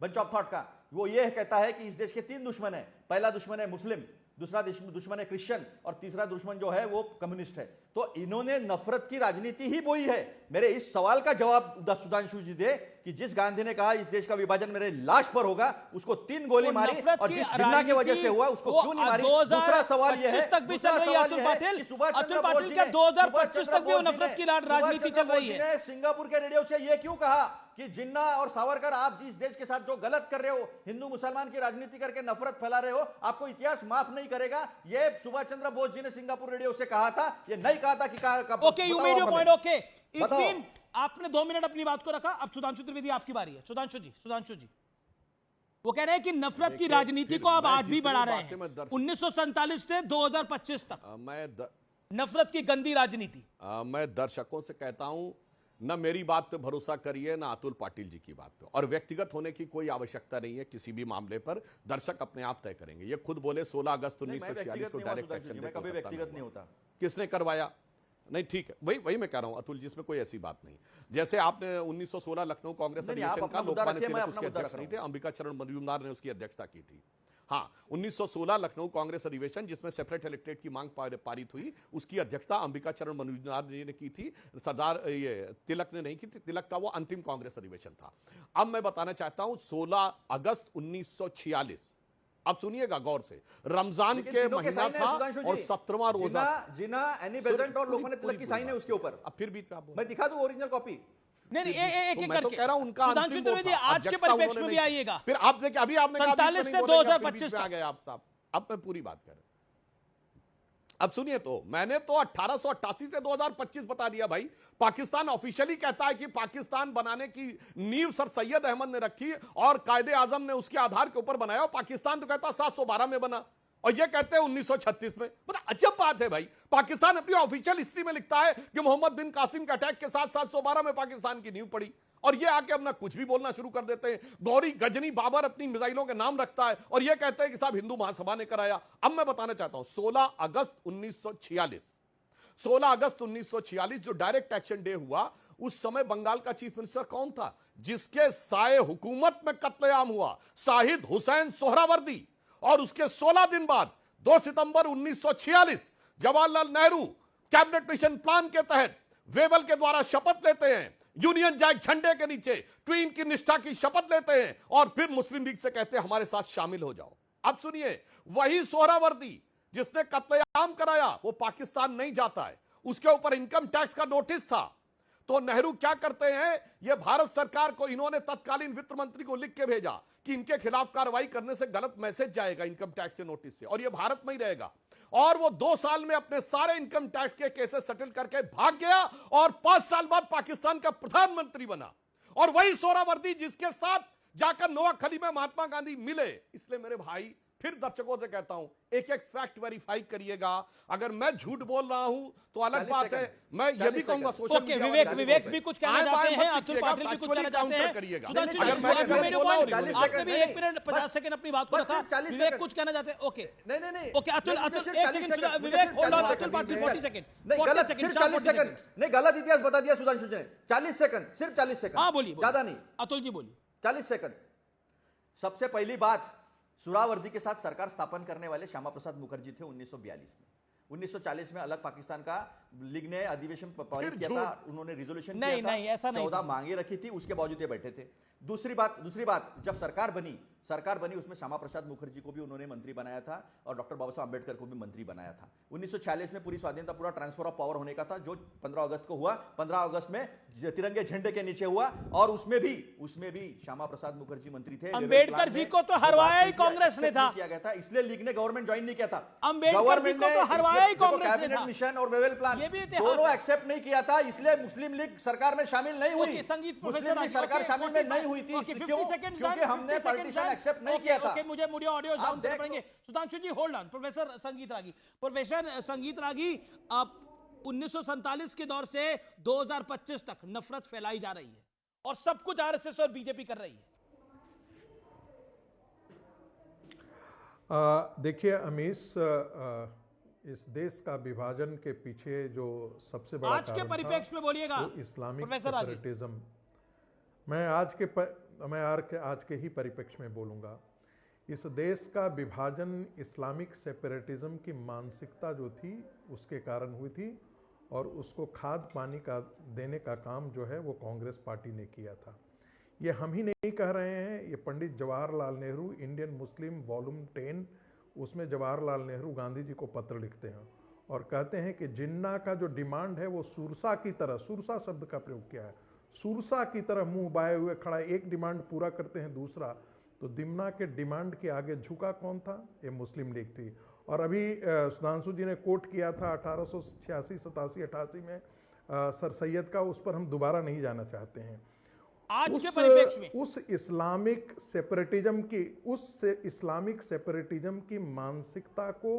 L: बंच ऑफ थॉट का, वो ये कहता है कि इस देश के 3 दुश्मन है। पहला दुश्मन है मुस्लिम, दूसरा दुश्मन है क्रिश्चियन, और तीसरा दुश्मन जो है वो कम्युनिस्ट है। तो इन्होंने नफरत की राजनीति ही बोई है। मेरे इस सवाल का जवाब सुधांशु जी दे कि जिस गांधी ने कहा इस देश का विभाजन मेरे लाश पर होगा, उसको 3 गोली मारी, और जिस जिन्ना की वजह से हुआ उसको क्यों नहीं मारी? दूसरा सवाल यह है,
A: तक भी चल रही है अतुल पाटिल क्या 2025 तक भी नफरत की राजनीति चल रही है?
L: सिंगापुर के रेडियो से यह क्यों कहा कि जिन्ना और सावरकर, आप जिस देश के साथ जो गलत कर रहे हो, हिंदू मुसलमान की राजनीति करके नफरत फैला रहे हो, आपको इतिहास माफ नहीं करेगा। ये सुभाष चंद्र बोस जी ने सिंगापुर रेडियो से कहा था, ये नहीं कहा था कि
A: okay, you made your point. Okay, it mean आपने 2 मिनट अपनी बात को रखा। अब सुधांशु त्रिवेदी आपकी बारी है। सुधांशु जी वो कह रहे हैं कि नफरत की राजनीति को आप आज भी बढ़ा रहे हैं। 1947 से 2025 तक नफरत की गंदी राजनीति।
J: मैं दर्शकों से कहता हूं, न मेरी बात पे भरोसा करिए, ना अतुल पाटिल जी की बात पे, और व्यक्तिगत होने की कोई आवश्यकता नहीं है। किसी भी मामले पर दर्शक अपने आप तय करेंगे। ये खुद बोले 16 अगस्त 1946 को डायरेक्ट एक्शन
L: कभी व्यक्तिगत नहीं होता।
J: किसने करवाया? नहीं, ठीक है, वही मैं कह रहा हूं अतुल जी, इसमें कोई ऐसी बात नहीं। जैसे आपने 1916 लखनऊ कांग्रेस अधिवेशन का लोकमान्य तिलक उसके अध्यक्ष नहीं थे, अंबिका चरण मजूमदार ने उसकी अध्यक्षता की थी। हाँ, 1916 लखनऊ कांग्रेस अधिवेशन जिसमें सेपरेट इलेक्टेड की मांग पारित हुई, उसकी अध्यक्षता अंबिका चरण मजूमदार जी ने की थी, सरदार ये तिलक ने नहीं की थी। तिलक का वो अंतिम कांग्रेस अधिवेशन था। अब मैं बताना चाहता हूं 16 अगस्त 1946, अब सुनिएगा गौर से, रमजान के महीना था और 17वां रोजा।
L: जिन्ना एनी बेसेंट और लोकमान्य तिलक की साइन है उसके ऊपर।
J: अब फिर भी मैं
L: दिखा दूं ओरिजिनल कॉपी?
A: नहीं, एक
J: मैं तो कह रहा हूं उनका
A: सुधांशु त्रिवेदी आज के परिप्रेक्ष्य में भी आइएगा।
J: फिर आप देखिए, अभी आपने
A: 47 से 2025
J: आ गए आप साहब। अब मैं पूरी बात कर रहा हूं, अब सुनिए। तो मैंने तो 1888 से 2025 बता दिया भाई। पाकिस्तान ऑफिशियली कहता है कि पाकिस्तान बनाने की नींव सर सैयद अहमद ने रखी और कायदे आजम ने उसके आधार के ऊपर बनाया। पाकिस्तान तो कहता 712 में बना, और ये कहते हैं 1936 में। मतलब अजब बात है भाई। पाकिस्तान अपनी ऑफिशियल हिस्ट्री में लिखता है कि मोहम्मद बिन कासिम के अटैक के साथ 712 में पाकिस्तान की नींव पड़ी, और ये आके अपना कुछ भी बोलना शुरू कर देते हैं। गौरी गजनी बाबर अपनी मिसाइलों के नाम रखता है और ये कहते हैं कि साहब हिंदू महासभा ने कराया। अब मैं बताना चाहता हूं 16 अगस्त 1946 जो डायरेक्ट एक्शन डे हुआ, उस समय बंगाल का चीफ मिनिस्टर कौन था? जिसके साए हुकूमत में कत्लेआम हुआ, शाहिद हुसैन सोहरावर्दी। और उसके 16 दिन बाद 2 सितंबर 1946 Jawaharlal Nehru cabinet mission plan के तहत वेवल के द्वारा शपथ लेते हैं, यूनियन जैक झंडे के नीचे ट्वीन की निष्ठा की शपथ लेते हैं, और फिर मुस्लिम लीग से कहते हैं हमारे साथ शामिल हो जाओ। अब सुनिए, वही सोहरावर्दी जिसने कत्लेआम कराया वो पाकिस्तान नहीं जाता है, उसके ऊपर इनकम टैक्स का नोटिस था। तो नेहरू क्या करते हैं, ये भारत सरकार को इन्होंने तत्कालीन वित्त मंत्री को लिख के भेजा कि इनके खिलाफ कार्रवाई करने से गलत मैसेज जाएगा इनकम टैक्स के नोटिस से, और ये भारत में ही रहेगा। और वो 2 साल में अपने सारे इनकम टैक्स के केसेस सेटल करके भाग गया, और 5 साल बाद पाकिस्तान का प्रधानमंत्री बना। और वही सोहरावर्दी जिसके साथ जाकर नोआखली में महात्मा गांधी मिले। इसलिए मेरे भाई फिर दर्शकों से कहता हूं, एक एक फैक्ट वेरीफाई करिएगा। अगर मैं झूठ बोल रहा हूं तो अलग बात है, मैं ये भी कहूंगा सोशल मीडिया।
A: विवेक भी कुछ कहना चाहते हैं, अतुल पाटिल भी कुछ कहना चाहते हैं। सुधांशु जी, आपने भी 1 मिनट 50 सेकंड अपनी बात को रखा। विवेक कुछ कहना चाहते हैं? ओके, नहीं, okay Atul 1 second, Vivek hold on, Atul Patil 40 second,
L: 40 second नहीं, गलत इतिहास बता दिया सुधांशु जी ने। 40 सेकंड, सिर्फ 40 सेकंड।
A: हाँ बोलिए,
L: ज्यादा नहीं,
A: अतुल जी बोलिए।
L: 40 सेकंड। सबसे पहली बात, सुहरावर्दी के साथ सरकार स्थापन करने वाले श्यामा प्रसाद मुखर्जी थे 1942 में। 1940 में अलग पाकिस्तान का लीग ने अधिवेशन पारित किया था, उन्होंने रिजोल्यूशन किया था,
A: नहीं ऐसा नहीं
L: 14 मांगे रखी थी, उसके बावजूद ये बैठे थे। दूसरी बात जब सरकार बनी उसमें श्यामा प्रसाद मुखर्जी को भी उन्होंने मंत्री बनाया था और डॉक्टर बाबा साहब अंबेडकर को भी मंत्री बनाया था। 1946 में पूरी स्वाधीनता, पूरा ट्रांसफर ऑफ पावर होने का था, जो 15 अगस्त को हुआ। 15 अगस्त में तिरंगे झंडे के नीचे हुआ और उसमें भी श्यामा प्रसाद मुखर्जी मंत्री थे।
A: अंबेडकर जी को तो हरवाया ही कांग्रेस ने था,
L: किया गया था, इसलिए लीग ने गवर्नमेंट ज्वाइन नहीं किया था।
A: अंबेडकर जी को तो हरवाया ही कांग्रेस ने
L: कैबिनेट
A: था।
L: मिशन और वेवेल प्लान दोनों एक्सेप्ट नहीं किया था, इसलिए मुस्लिम लीग सरकार में शामिल नहीं हुई। मुस्लिम लीग सरकार शामिल में नहीं हुई थी क्योंकि हमने पार्टीशन एक्सेप्ट नहीं किया था।
A: मुझे ऑडियो डाउन करना पड़ेंगे। सुधांशु जी होल्ड ऑन। प्रोफेसर संगीत रागी, आप 1947 के दौर से 2025 तक नफरत फैलाई जा रही है और सब कुछ आरएसएस और बीजेपी कर रही है।
M: देखिए अमीश, इस देश का विभाजन के पीछे जो सबसे बड़ा
A: आज के परिप्रेक्ष्य में बोलिएगा
M: इस्लामिक सेपरेटिज्म। मैं आज के ही परिप्रेक्ष्य में बोलूंगा। इस देश का विभाजन इस्लामिक सेपरेटिज्म की मानसिकता जो थी उसके कारण हुई थी और उसको खाद पानी का देने का काम जो है वो कांग्रेस पार्टी ने किया था। ये हम ही नहीं कह रहे हैं, ये Pandit Jawaharlal Nehru Indian Muslim volume 10, उसमें जवाहरलाल नेहरू गांधी जी को पत्र लिखते हैं और कहते हैं कि जिन्ना का जो डिमांड है वो सुरसा की तरह, सुरसा शब्द का प्रयोग किया है, सुरसा की तरह मुंह बाए हुए खड़ा, एक डिमांड पूरा करते हैं दूसरा। तो दिम्ना के डिमांड के आगे झुका कौन था? ये मुस्लिम लीग थी। और अभी सुधांशु जी ने कोट किया था 1886, 87, 88 में सर सैयद का, उस पर हम दोबारा नहीं जाना चाहते हैं।
A: आज के परिप्रेक्ष्य में
M: उस इस्लामिक सेपरेटिज्म की मानसिकता को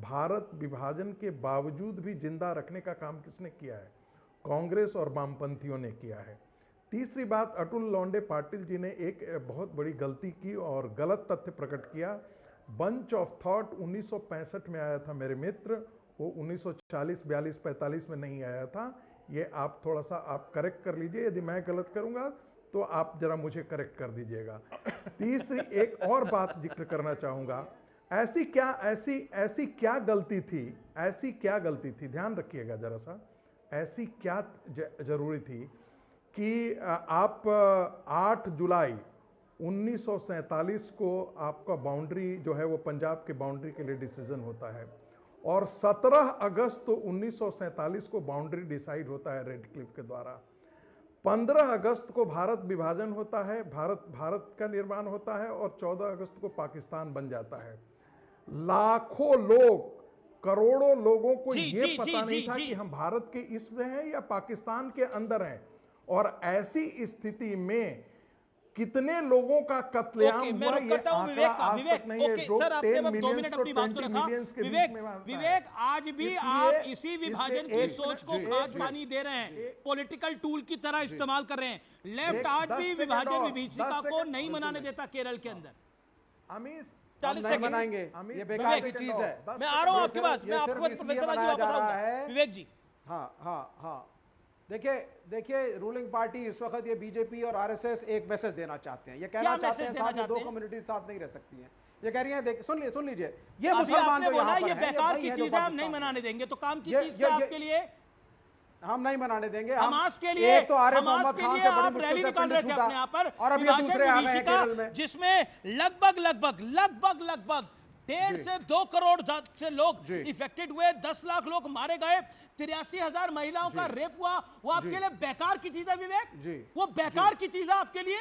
M: भारत विभाजन के बावजूद भी जिंदा रखने का काम किसने किया है? कांग्रेस और वामपंथियों ने किया है। तीसरी बात, अतुल लौंडे पाटिल जी ने एक बहुत बड़ी गलती की और गलत तथ्य प्रकट किया। बंच ऑफ थॉट 1965 में आया था मेरे मित्र, वो 1940, 42, 45 में नहीं आया था। ये आप थोड़ा सा आप करेक्ट कर लीजिए, यदि मैं गलत करूंगा तो आप जरा मुझे करेक्ट कर दीजिएगा। तीसरी एक और बात जिक्र करना चाहूँगा, ऐसी क्या गलती थी, ध्यान रखिएगा जरा सा, ऐसी क्या जरूरी थी कि आप 8 जुलाई 1947 को आपका बाउंड्री जो है वो पंजाब के बाउंड्री के लिए डिसीजन होता है और 17 अगस्त 1947 को बाउंड्री डिसाइड होता है रेड क्लिफ के द्वारा। 15 अगस्त को भारत विभाजन होता है, भारत का निर्माण होता है और 14 अगस्त को पाकिस्तान बन जाता है। लाखों लोग, करोड़ों लोगों को ये पता नहीं था कि हम भारत के इसमें हैं या पाकिस्तान के अंदर हैं। और ऐसी स्थिति में कितने लोगों का कत्लेआम हुआ ये आंकड़ा आज तक नहीं है।
A: सर आपने अब 2 मिनट अपनी बात को रखा। विवेक, आज भी आप इसी विभाजन की सोच को खाद पानी दे रहे हैं, पॉलिटिकल टूल की तरह इस्तेमाल कर रहे हैं। लेफ्ट आज भी विभाजन विभीषिका को नहीं मनाने देता केरल के अंदर।
M: अमीश
A: 40 सेकंड
K: मनाएंगे, ये बेकार की चीज है।
A: मैं आ रहा हूं आपके पास, मैं आपके पास प्रोफेसर आगे वापस आऊंगा। विवेक जी,
K: हाँ, देखिए रूलिंग पार्टी इस वक्त ये बीजेपी और आरएसएस एक मैसेज देना चाहते हैं। ये कहना चाहते हैं साथ दो कम्युनिटीज साथ नहीं रह सकती हैं। ये कह रही हैं, सुन लीजिए, ये मुसलमान जो यहाँ पर
A: ये बेकार की चीज है, हम नहीं मनाने देंगे। तो काम की चीज क्या आपके लिए?
K: हम नहीं मनाने देंगे।
A: हमास के लिए,
K: तो
A: हमास के लिए आप रैली निकाल रहे थे अपने यहाँ पर, और अभी दूसरे आ गए केरल में, जिसमें लगभग 1.5 से 2 करोड़ से लोग इफेक्टेड हुए, 10 लाख लोग मारे गए, 83,000 महिलाओं का रेप हुआ। वो आपके लिए बेकार की चीज है विवेक? वो बेकार की चीज है आपके लिए?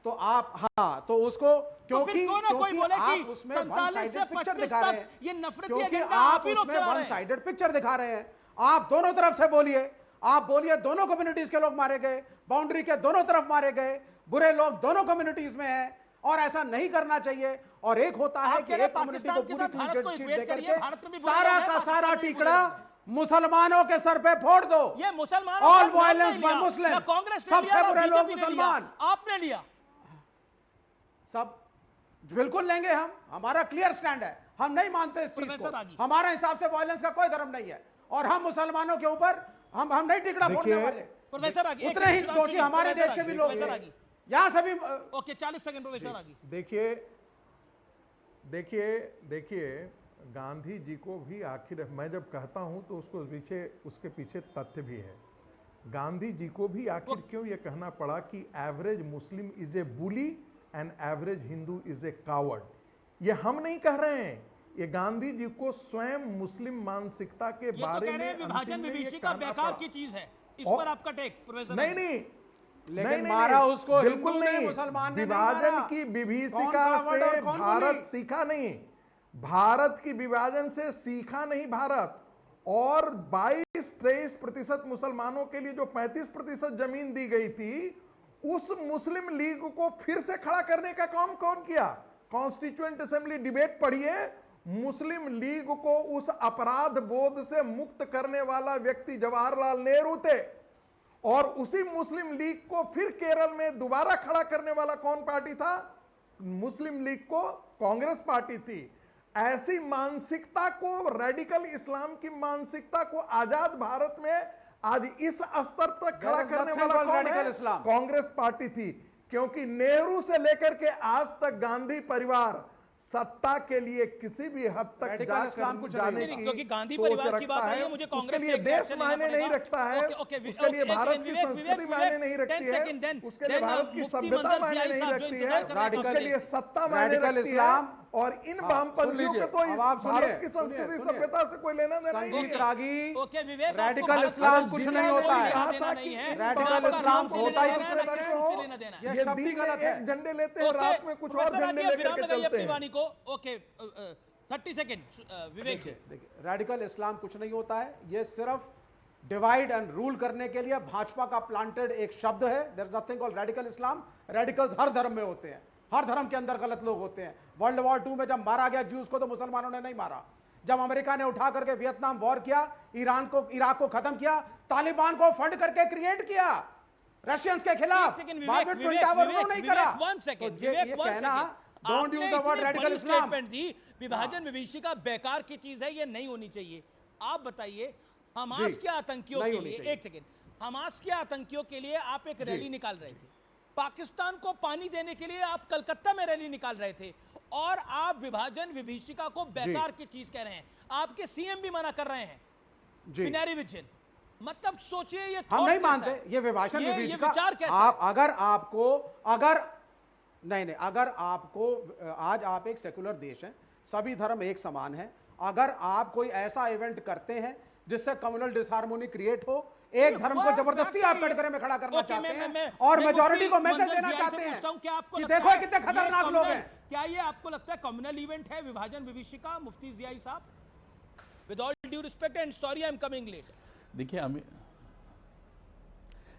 K: तो आप तो उसको क्योंकि
A: कोई बोले कि 47 से 25 तक ये नफरती एजेंडा आप ही लोग चला रहे हैं।
K: वन साइडेड पिक्चर दिखा रहे हैं। आप दोनों तरफ से बोलिए, आप बोलिए दोनों कम्युनिटीज के लोग मारे गए, बाउंड्री के दोनों तरफ मारे गए, बुरे लोग दोनों कम्युनिटीज में हैं और ऐसा नहीं करना चाहिए। और एक होता है कि एक कम्युनिटी को पूरी सारा का सारा टिकड़ा मुसलमानों के सर पे फोड़ दो।
A: ये मुसलमान,
K: ऑल वायलेंस बाय मुस्लिम, सबसे बुरे लोग मुसलमान।
A: आपने लिया,
K: सब बिल्कुल लेंगे हम, हमारा क्लियर स्टैंड है। हम नहीं मानते इस चीज को। हमारे हिसाब से वायलेंस का कोई धर्म नहीं है और हम मुसलमानों के ऊपर हम नहीं टिकड़ा फोड़ने वाले।
A: प्रोफेसर
K: उतने ही दोषी हमारे देश के भी लोग यहाँ सभी।
A: ओके, 40 सेकंड प्रोफेसर आगे।
M: देखिए देखिए गांधी जी को भी आखिर मैं जब कहता हूं तो उसके पीछे तथ्य भी है। गांधी जी को भी आखिर क्यों यह कहना पड़ा कि average Muslim is a bully and average Hindu is a coward. ये हम नहीं कह रहे हैं, ये गांधी जी को स्वयं मुस्लिम मानसिकता के बारे में
A: विभाजन विभीषिका बेकार की चीज है। इस पर आपका टेक प्रोफेसर?
M: नहीं,
K: लेकिन मारा उसको
M: बिल्कुल नहीं। विभाजन की विभीषिका से भारत सीखा नहीं, भारत की विभाजन से सीखा नहीं भारत। और 22-23% मुसलमानों के लिए जो 35% जमीन दी गई थी, उस मुस्लिम लीग को फिर से खड़ा करने का काम कौन किया? कॉन्स्टिट्यूएंट असेंबली डिबेट पढ़िए, मुस्लिम लीग को उस अपराध बोध से मुक्त करने वाला व्यक्ति जवाहरलाल नेहरू थे। और उसी मुस्लिम लीग को फिर केरल में दोबारा खड़ा करने वाला कौन पार्टी था? मुस्लिम लीग को कांग्रेस पार्टी थी। ऐसी मानसिकता को, रेडिकल इस्लाम की मानसिकता को आजाद भारत में आज इस स्तर तक खड़ा करने वाला कौन है? कांग्रेस पार्टी थी। क्योंकि नेहरू से लेकर के आज तक गांधी परिवार सत्ता के लिए किसी भी हद तक जाने की,
A: क्योंकि गांधी परिवार की बात आई है, मुझे कांग्रेस
M: के लिए देश मायने नहीं रखता है, उसके लिए भारत की संस्कृति मायने नहीं रखती है, उसके लिए भारत की सभ्यता मायने नहीं रखती है, उसके लिए सत्ता मायने रखती है। और इन वामपंथियों को तो इस भारत की संस्कृति सभ्यता से कोई लेना देना नहीं है।
K: रेडिकल इस्लाम कुछ नहीं होता है, रेडिकल इस्लाम होता ही
M: ये दिन में एक झंडे लेते हैं, रात में कुछ और झंडे लेकर के चलते हैं।
A: ओके 30 सेकंड विवेक जी।
K: देखिए, रेडिकल इस्लाम कुछ नहीं होता है, ये सिर्फ डिवाइड एंड रूल करने के लिए भाजपा का प्लांटेड एक शब्द है। There is nothing called radical Islam. Radicals हर धर्म में होते हैं, हर धर्म के अंदर गलत लोग होते हैं। वर्ल्ड वॉर 2 में जब मारा गया ज्यूज को, तो मुसलमानों ने नहीं मारा। जब अमेरिका ने उठा करके वियतनाम वॉर किया, इराक को खत्म किया, तालिबान को फंड करके क्रिएट किया रशियंस के खिलाफ, बाद में ट्विन टावर नहीं करा। ये कहना don't use the word radical Islam.
A: विभाजन विभीषिका बेकार की चीज है, ये नहीं होनी चाहिए। आप बताइए, हमास के आतंकियों के लिए, एक सेकेंड, हमास के आतंकियों के लिए आप एक रैली निकाल रहे थे, पाकिस्तान को पानी देने के लिए आप कलकत्ता में रैली निकाल रहे थे, और आप विभाजन विभीषिका को बेकार की चीज कह रहे हैं। आपके सीएम भी मना कर रहे हैं, पिनराई विजयन। मतलब सोचिए, ये
K: हम नहीं मानते ये विभाजन विभीषिका। अगर आपको आज आप एक सेकुलर देश हैं, सभी धर्म एक समान है, अगर आप कोई ऐसा इवेंट करते हैं जिससे कम्युनल डिसहार्मोनी क्रिएट हो, एक धर्म को जबरदस्ती आप कटघरे में खड़ा करना चाहते हैं और मेजॉरिटी को मैसेज देना चाहते हैं कि देखो कितने खतरनाक लोग हैं।
A: क्या ये आपको लगता है कम्युनल इवेंट है विभाजन विभीषिका, मुफ्ती जियाई साहब? With all due respect and sorry I am coming late.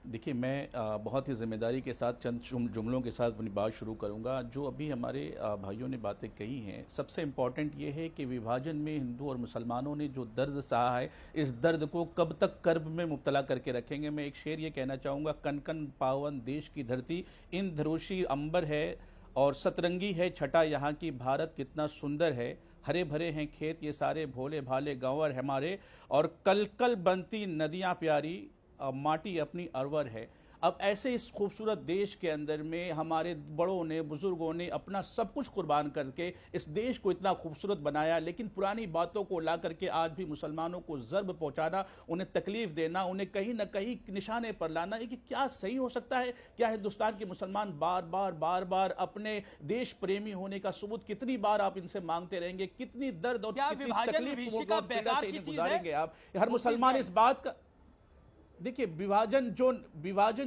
N: देखिए मैं बहुत ही जिम्मेदारी के साथ चंद जुमलों के साथ अपनी बात शुरू करूंगा। जो अभी हमारे भाइयों ने बातें कही हैं, सबसे इम्पॉर्टेंट ये है कि विभाजन में हिंदू और मुसलमानों ने जो दर्द सहा है, इस दर्द को कब तक कर्ब में मुब्तला करके रखेंगे। मैं एक शेर ये कहना चाहूँगा, कन कन पावन देश की धरती, इन धरोशी अंबर है और सतरंगी है छटा यहाँ की, भारत कितना सुंदर है, हरे भरे हैं खेत ये सारे, भोले भाले गांवर हमारे, और कल कल बनती नदियाँ प्यारी, माटी अपनी अरवर है। अब ऐसे इस खूबसूरत देश के अंदर में हमारे बड़ों ने, बुजुर्गों ने अपना सब कुछ कुर्बान करके इस देश को इतना खूबसूरत बनाया, लेकिन पुरानी बातों को ला करके आज भी मुसलमानों को ज़र्ब पहुंचाना, उन्हें तकलीफ देना, उन्हें कहीं ना कहीं निशाने पर लाना, ये कि क्या सही हो सकता है? क्या हिंदुस्तान के मुसलमान बार बार अपने देश प्रेमी होने का सबूत कितनी बार आप इनसे मांगते रहेंगे? कितनी दर्द और कितनी तकलीफ गुजारेंगे आप? हर मुसलमान इस बात का, देखिए विभाजन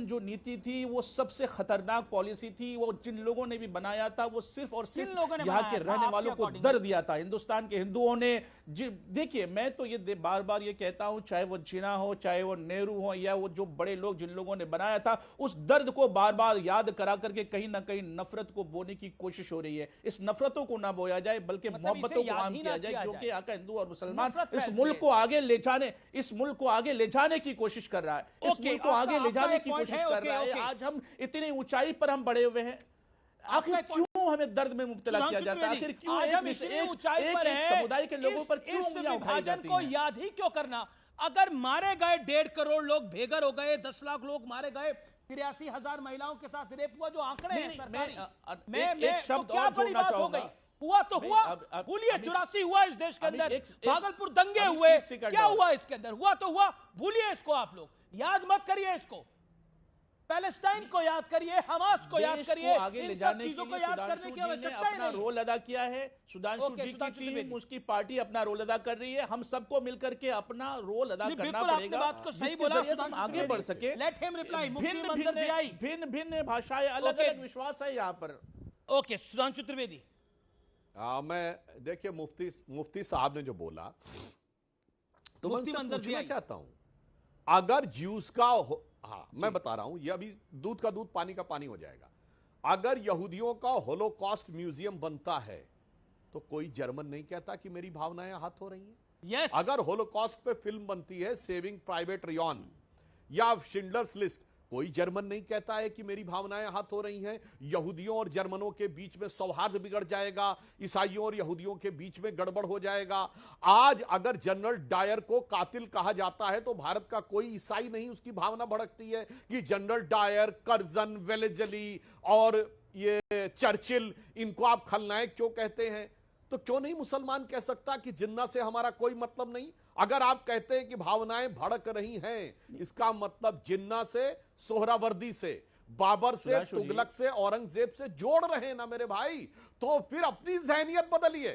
N: जो नीति थी वो सबसे खतरनाक पॉलिसी थी। वो जिन लोगों ने भी बनाया था वो सिर्फ और सिर्फ यहाँ के रहने वालों को दर्द दिया था। हिंदुस्तान के हिंदुओं ने, देखिए मैं तो ये बार बार ये कहता हूँ, चाहे वो जिन्ना हो, चाहे वो नेहरू हो, या वो जो बड़े लोग जिन लोगों ने बनाया था, उस दर्द को बार बार याद करा करके कहीं ना कहीं नफरत को बोने की कोशिश हो रही है। इस नफरतों को ना बोया जाए, बल्कि मोहब्बतों को आम किया जाए, जो कि यहाँ का हिंदू और मुसलमान इस मुल्क को आगे ले जाने की कोशिश कर रहा है, इस मुल्क को आगे ले जाने की कोशिश कर रहा है। आज हम इतनी ऊंचाई पर हम बढ़े हुए हैं, आखिर क्यों हमें दर्द में मुब्तला किया जाता है? आखिर क्यों एक समुदाय के लोगों पर क्यों
A: विभाजन को याद ही क्यों करना? अगर मारे गए 1.5 करोड़ लोग, बेघर हो गए, 10 लाख लोग मारे गए, 83,000 महिलाओं के साथ रेप हुआ, जो आंकड़े हैं सरकारी, में तो क्या बड़ी बात हो गई? हुआ तो हुआ, भूलिए। 84 हुआ इस देश के अंदर, भागलपुर दंगे हुए, क्या हुआ इसके अंदर? हुआ तो हुआ, भूलिए इसको। आप लोग याद मत करिए इसको। पैलेस्टाइन को याद करिए, हमास को याद करिए,
N: आगे ले
A: इन सब
N: जाने
A: चीजों
N: के
A: को
N: लिए
A: याद करने की आवश्यकता ही
N: अपना
A: नहीं।
N: रोल अदा किया है। सुधांशु जी की टीम, उसकी पार्टी अपना रोल अदा कर रही है। हम सबको मिलकर के अपना रोल अदा करना पड़ेगा।
A: आपने बात को सही बोला,
N: हम आगे बढ़ सके।
A: Let him reply. मुफ्ती मंजर ज़ियाई,
N: भिन्न भिन्न भाषाएं, अलग अलग विश्वास है यहाँ पर।
A: ओके, सुधांशु त्रिवेदी।
J: मैं देखिए मुफ्ती साहब ने जो बोला तो मैं उनसे पूछना चाहता हूं, अगर ज्यूस का हाँ मैं बता रहा हूं, ये अभी दूध का दूध पानी का पानी हो जाएगा। अगर यहूदियों का होलोकॉस्ट म्यूजियम बनता है तो कोई जर्मन नहीं कहता कि मेरी भावनाएं आहत हो रही हैं।
A: yes.
J: अगर होलोकॉस्ट पे फिल्म बनती है सेविंग प्राइवेट रियॉन या शिंडलर्स लिस्ट, कोई जर्मन नहीं कहता है कि मेरी भावनाएं आहत हो रही हैं। यहूदियों और जर्मनों के बीच में सौहार्द बिगड़ जाएगा, ईसाइयों और यहूदियों के बीच में गड़बड़ हो जाएगा। आज अगर जनरल डायर को कातिल कहा जाता है तो भारत का कोई ईसाई नहीं उसकी भावना भड़कती है कि जनरल डायर, कर्जन, वेलेजली और ये चर्चिल, इनको आप खलनायक क्यों कहते हैं? तो क्यों नहीं मुसलमान कह सकता कि जिन्ना से हमारा कोई मतलब नहीं? अगर आप कहते हैं कि भावनाएं भड़क रही हैं, इसका मतलब जिन्ना से, सोहरावर्दी से, बाबर से, तुगलक से, औरंगजेब से जोड़ रहे हैं ना मेरे भाई। तो फिर अपनी जहनियत बदलिए।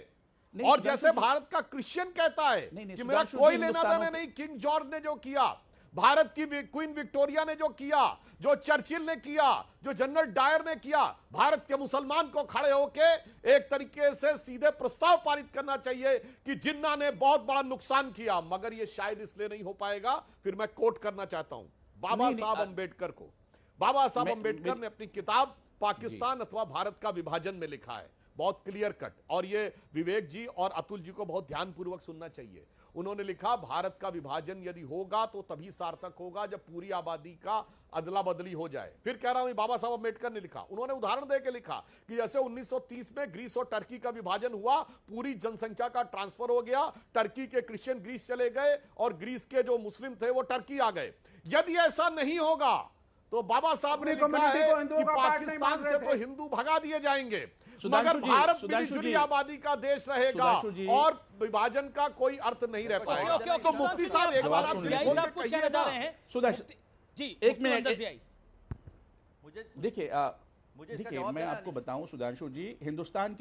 J: और जैसे भारत का क्रिश्चियन कहता है कि मेरा कोई लेना देना नहीं, किंग जॉर्ज ने जो किया, भारत की क्वीन विक्टोरिया ने जो किया, जो चर्चिल ने किया, जो जनरल डायर ने किया, भारत के मुसलमान को खड़े होके एक तरीके से सीधे प्रस्ताव पारित करना चाहिए कि जिन्ना ने बहुत बड़ा नुकसान किया। मगर यह शायद इसलिए नहीं हो पाएगा। फिर मैं कोट करना चाहता हूं बाबा साहब अंबेडकर को। बाबा साहब अंबेडकर ने अपनी किताब पाकिस्तान अथवा भारत का विभाजन में लिखा है, बहुत क्लियर कट। और ये विवेक जी और अतुल जी को बहुत ध्यानपूर्वक सुनना चाहिए। उन्होंने लिखा, भारत का विभाजन यदि होगा तो तभी सार्थक होगा जब पूरी आबादी का अदला बदली हो जाए। फिर कह रहा हूं बाबा साहब अंबेडकर ने लिखा, उन्होंने उदाहरण देकर लिखा कि जैसे 1930 में ग्रीस और टर्की का विभाजन हुआ, पूरी जनसंख्या का ट्रांसफर हो गया, टर्की के क्रिश्चियन ग्रीस चले गए और ग्रीस के जो मुस्लिम थे वो टर्की आ गए। यदि ऐसा नहीं होगा तो बाबा साहब ने लिखा है कि पाकिस्तान से तो हिंदू भगा दिए जाएंगे, मगर भारत मिली आबादी का देश रहेगा और विभाजन का कोई अर्थ नहीं रह पाएगा। तो मुफ्ती साहब एक बार आप
A: कुछ कहना चाह रहे हैं?
N: जी एक मिनट, देखिए मैं आपको बताऊं सुधांशु जी, हिंदुस्तान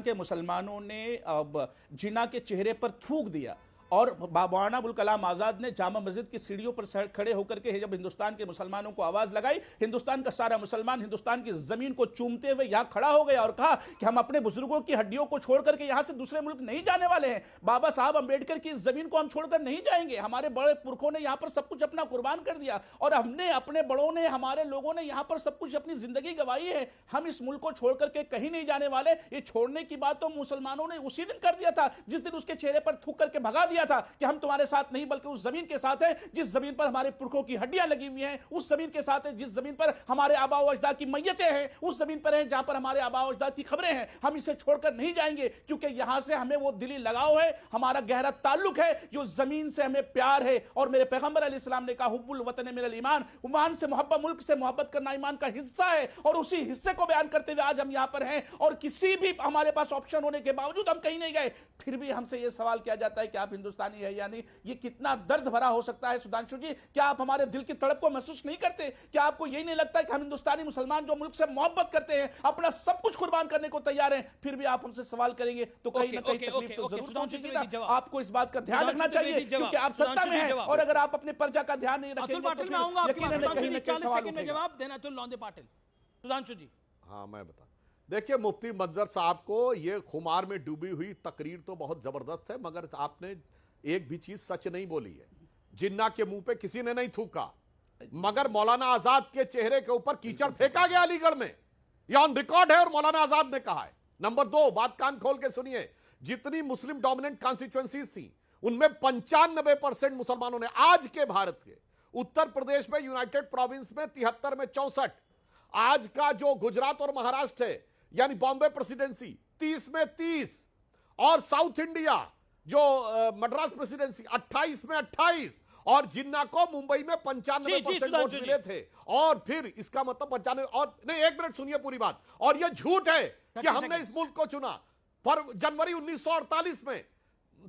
N: के मुसलमानों ने अब जिन्ना के चेहरे पर थूक दिया और मौलाना अबुल कलाम आजाद ने जामा मस्जिद की सीढ़ियों पर खड़े होकर के जब हिंदुस्तान के मुसलमानों को आवाज लगाई, हिंदुस्तान का सारा मुसलमान हिंदुस्तान की जमीन को चूमते हुए यहां खड़ा हो गया और कहा कि हम अपने बुजुर्गों की हड्डियों को छोड़ करके यहां से दूसरे मुल्क नहीं जाने वाले हैं। बाबा साहब अंबेडकर की इस जमीन को हम छोड़कर नहीं जाएंगे। हमारे बड़े पुरखों ने यहां पर सब कुछ अपना कुर्बान कर दिया और हमने, अपने बड़ों ने, हमारे लोगों ने यहां पर सब कुछ अपनी जिंदगी गंवाई है। हम इस मुल्क को छोड़ करके कहीं नहीं जाने वाले। ये छोड़ने की बात तो मुसलमानों ने उसी दिन कर दिया था जिस दिन उसके चेहरे पर थूक करके भगा दिया था कि हम तुम्हारे साथ नहीं बल्कि उस जमीन के साथ है जिस जमीन पर हमारे पुरखों की हड्डियां लगी हुई हैं, उस जमीन के साथ है जिस जमीन पर हमारे आबा अजदाद की मैयतें हैं, उस जमीन पर है जहां पर हमारे आबा अजदाद की खबरें हैं। हम इसे छोड़कर नहीं जाएंगे क्योंकि यहां से हमें वो दिली लगाव है, हमारा गहरा ताल्लुक है, जो जमीन से हमें प्यार है। और मेरे पैगंबर अलैहिस्सलाम ने कहा, हुब्बुल वतन मिनल ईमान, ईमान से मोहब्बत, मुल्क से मोहब्बत करना ईमान का हिस्सा है। और उसी हिस्से को बयान करते हुए आज हम यहां पर हैं और किसी भी हमारे पास ऑप्शन होने के बावजूद हम कहीं नहीं गए। फिर भी हमसे यह सवाल किया जाता है कि आप हिंदुस्तानी है या नहीं। ये कितना दर्द भरा हो सकता है सुधांशु जी। क्या आप हमारे दिल की तड़प को महसूस नहीं करते? क्या आपको यही नहीं लगता कि हम हिंदुस्तानी मुसलमान जो मुल्क से मोहब्बत करते हैं, अपना सब कुछ कुर्बान करने को तैयार हैं, फिर भी आप हमसे सवाल करेंगे तो कहीं ना कहीं तकलीफ तो जरूर पहुंचेगी। आपको इस बात का ध्यान रखना चाहिए क्योंकि आप सत्ता में हैं और अगर आप अपने प्रजा का ध्यान नहीं रखेंगे तो
A: पाटिल, मैं आऊंगा आपके पास। सुधांशु जी 40 सेकंड में जवाब देना तो लौंदे पाटिल। सुधांशु जी।
J: हाँ मैं बता, देखिए मुफ्ती मंजर साहब को ये खुमार में डूबी हुई तकरीर तो बहुत जबरदस्त है, मगर आपने एक भी चीज सच नहीं बोली है। जिन्ना के मुंह पे किसी ने नहीं थूका, मगर मौलाना आजाद के चेहरे के ऊपर कीचड़ फेंका गया अलीगढ़ में, यह ऑन रिकॉर्ड है और मौलाना आजाद ने कहा है। नंबर 2, बात कान खोल के सुनिए, जितनी मुस्लिम डोमिनेंट कॉन्स्टिट्यूएंसीज थी उनमें 95% मुसलमानों ने, आज के भारत के उत्तर प्रदेश में, यूनाइटेड प्रोविंस में 73 में 64, आज का जो गुजरात और महाराष्ट्र है यानी बॉम्बे प्रेसिडेंसी 30 में 30, और साउथ इंडिया जो मद्रास प्रेसिडेंसी 28 में 28, और जिन्ना को मुंबई में 95% वोट मिले थे। और फिर इसका मतलब 95 और नहीं, एक मिनट सुनिए पूरी बात। और यह झूठ है कि हमने इस मुल्क को चुना। पर जनवरी 1948 में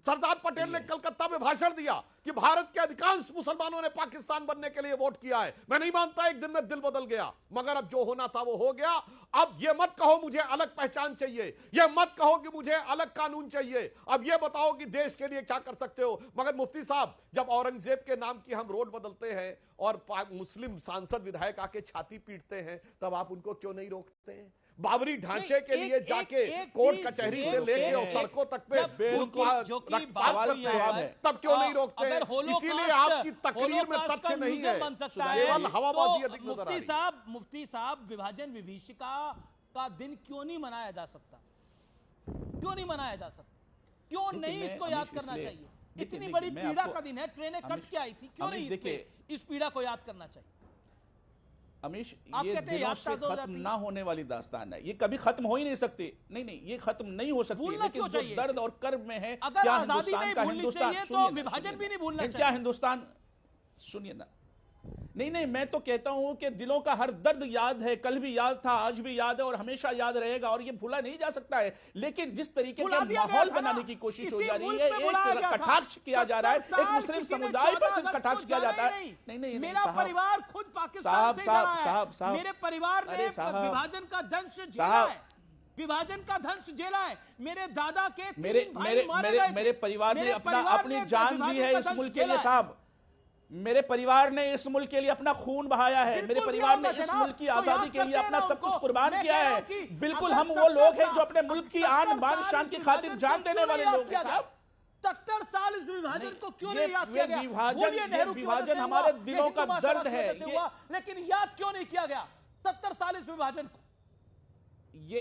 J: सरदार पटेल ने कलकत्ता में भाषण दिया कि भारत के अधिकांश मुसलमानों ने पाकिस्तान बनने के लिए वोट किया है। मैं नहीं मानता एक दिन में दिल बदल गया, मगर अब जो होना था वो हो गया। अब ये मत कहो मुझे अलग पहचान चाहिए, ये मत कहो कि मुझे अलग कानून चाहिए, अब ये बताओ कि देश के लिए क्या कर सकते हो। मगर मुफ्ती साहब, जब औरंगजेब के नाम की हम रोड बदलते हैं और मुस्लिम सांसद विधायक आके छाती पीटते हैं, तब आप उनको क्यों नहीं रोकते हैं? बाबरी ढांचे के लिए जाके कोर्ट कचहरी से लेके और सड़कों तक पे तब क्यों नहीं रोकते? इसीलिए आपकी तकरीर में तथ्य नहीं है, केवल हवाबाजी अधिक नजर आ रही है।
A: मुफ्ती साहब, विभाजन विभीषिका का दिन क्यों नहीं मनाया जा सकता? क्यों नहीं मनाया जा सकता? क्यों नहीं इसको याद करना चाहिए? इतनी बड़ी पीड़ा का दिन है, ट्रेनें कट के आई थी, क्यों नहीं इस पीड़ा को याद करना चाहिए?
N: अमीश, ये दिनों से खत्म ना होने वाली दास्तान है, ये कभी खत्म हो ही नहीं सकती। नहीं, ये खत्म नहीं हो सकती, लेकिन जो दर्द और कर्ब में है,
A: अगर आजादी नहीं भूलनी चाहिए तो विभाजन भी नहीं भूलना चाहिए।
N: क्या हिंदुस्तान, सुनिए ना, नहीं, मैं तो कहता हूं कि दिलों का हर दर्द याद है, कल भी याद था, आज भी याद है और हमेशा याद रहेगा, और ये भूला नहीं जा सकता है। लेकिन जिस तरीके का माहौल बनाने की कोशिश हो जा रही है, एक कटाक्ष किया जा रहा है, एक मुस्लिम समुदाय पर सिर्फ कटाक्ष किया जाता है। नहीं,
A: मेरा परिवार खुद पाकिस्तान से जुड़ा है, मेरे परिवार ने विभाजन का दंश झेला है, विभाजन का दंश झेला है। मेरे दादा के
N: मेरे परिवार ने अपनी जान दी है इस मुल्क के लिए साहब। मेरे परिवार ने इस मुल्क के लिए अपना खून बहाया है, मेरे परिवार ने इस मुल्क की आजादी के लिए अपना सब कुछ कुर्बान किया है। बिल्कुल हम वो लोग हैं जो अपने मुल्क की आन बान शान की खातिर जान देने वाले लोग हैं साहब।
A: 70 साल इस विभाजन को क्यों नहीं याद किया गया?
N: विभाजन हमारे दिलों का दर्द है,
A: लेकिन याद क्यों नहीं किया गया 70 साल इस विभाजन को?
N: ये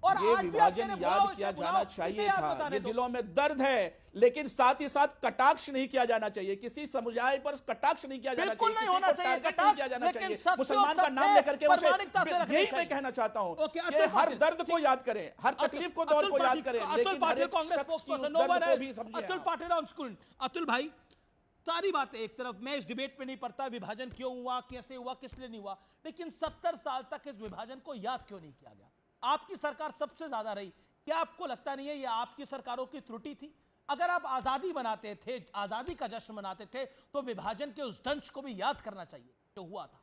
N: विभाजन याद किया जाना चाहिए था, ये दिलों में दर्द है, लेकिन साथ ही साथ कटाक्ष नहीं किया जाना चाहिए, किसी समुदाय पर कटाक्ष नहीं किया जाना चाहिए,
A: नहीं होना चाहिए कटाक्ष,
N: किया जाना चाहिए। मुसलमान का नाम लेकर के यही मैं कहना चाहता हूँ कि हर दर्द को याद करें, हर तकलीफ को, दौर को याद करें,
A: अतुल पाटिल कांग्रेस अतुल पाटिल ऑन स्क्रीन। अतुल भाई, सारी बातें एक तरफ, मैं इस डिबेट पे नहीं पड़ता विभाजन क्यों हुआ, कैसे हुआ, किस लिए नहीं हुआ, लेकिन 70 साल तक इस विभाजन को याद क्यों नहीं किया गया? आपकी सरकार सबसे ज्यादा रही, क्या आपको लगता नहीं है ये आपकी सरकारों की त्रुटि थी? अगर आप आजादी बनाते थे, आजादी का जश्न मनाते थे, तो विभाजन के उस दंश को भी याद करना चाहिए जो हुआ था।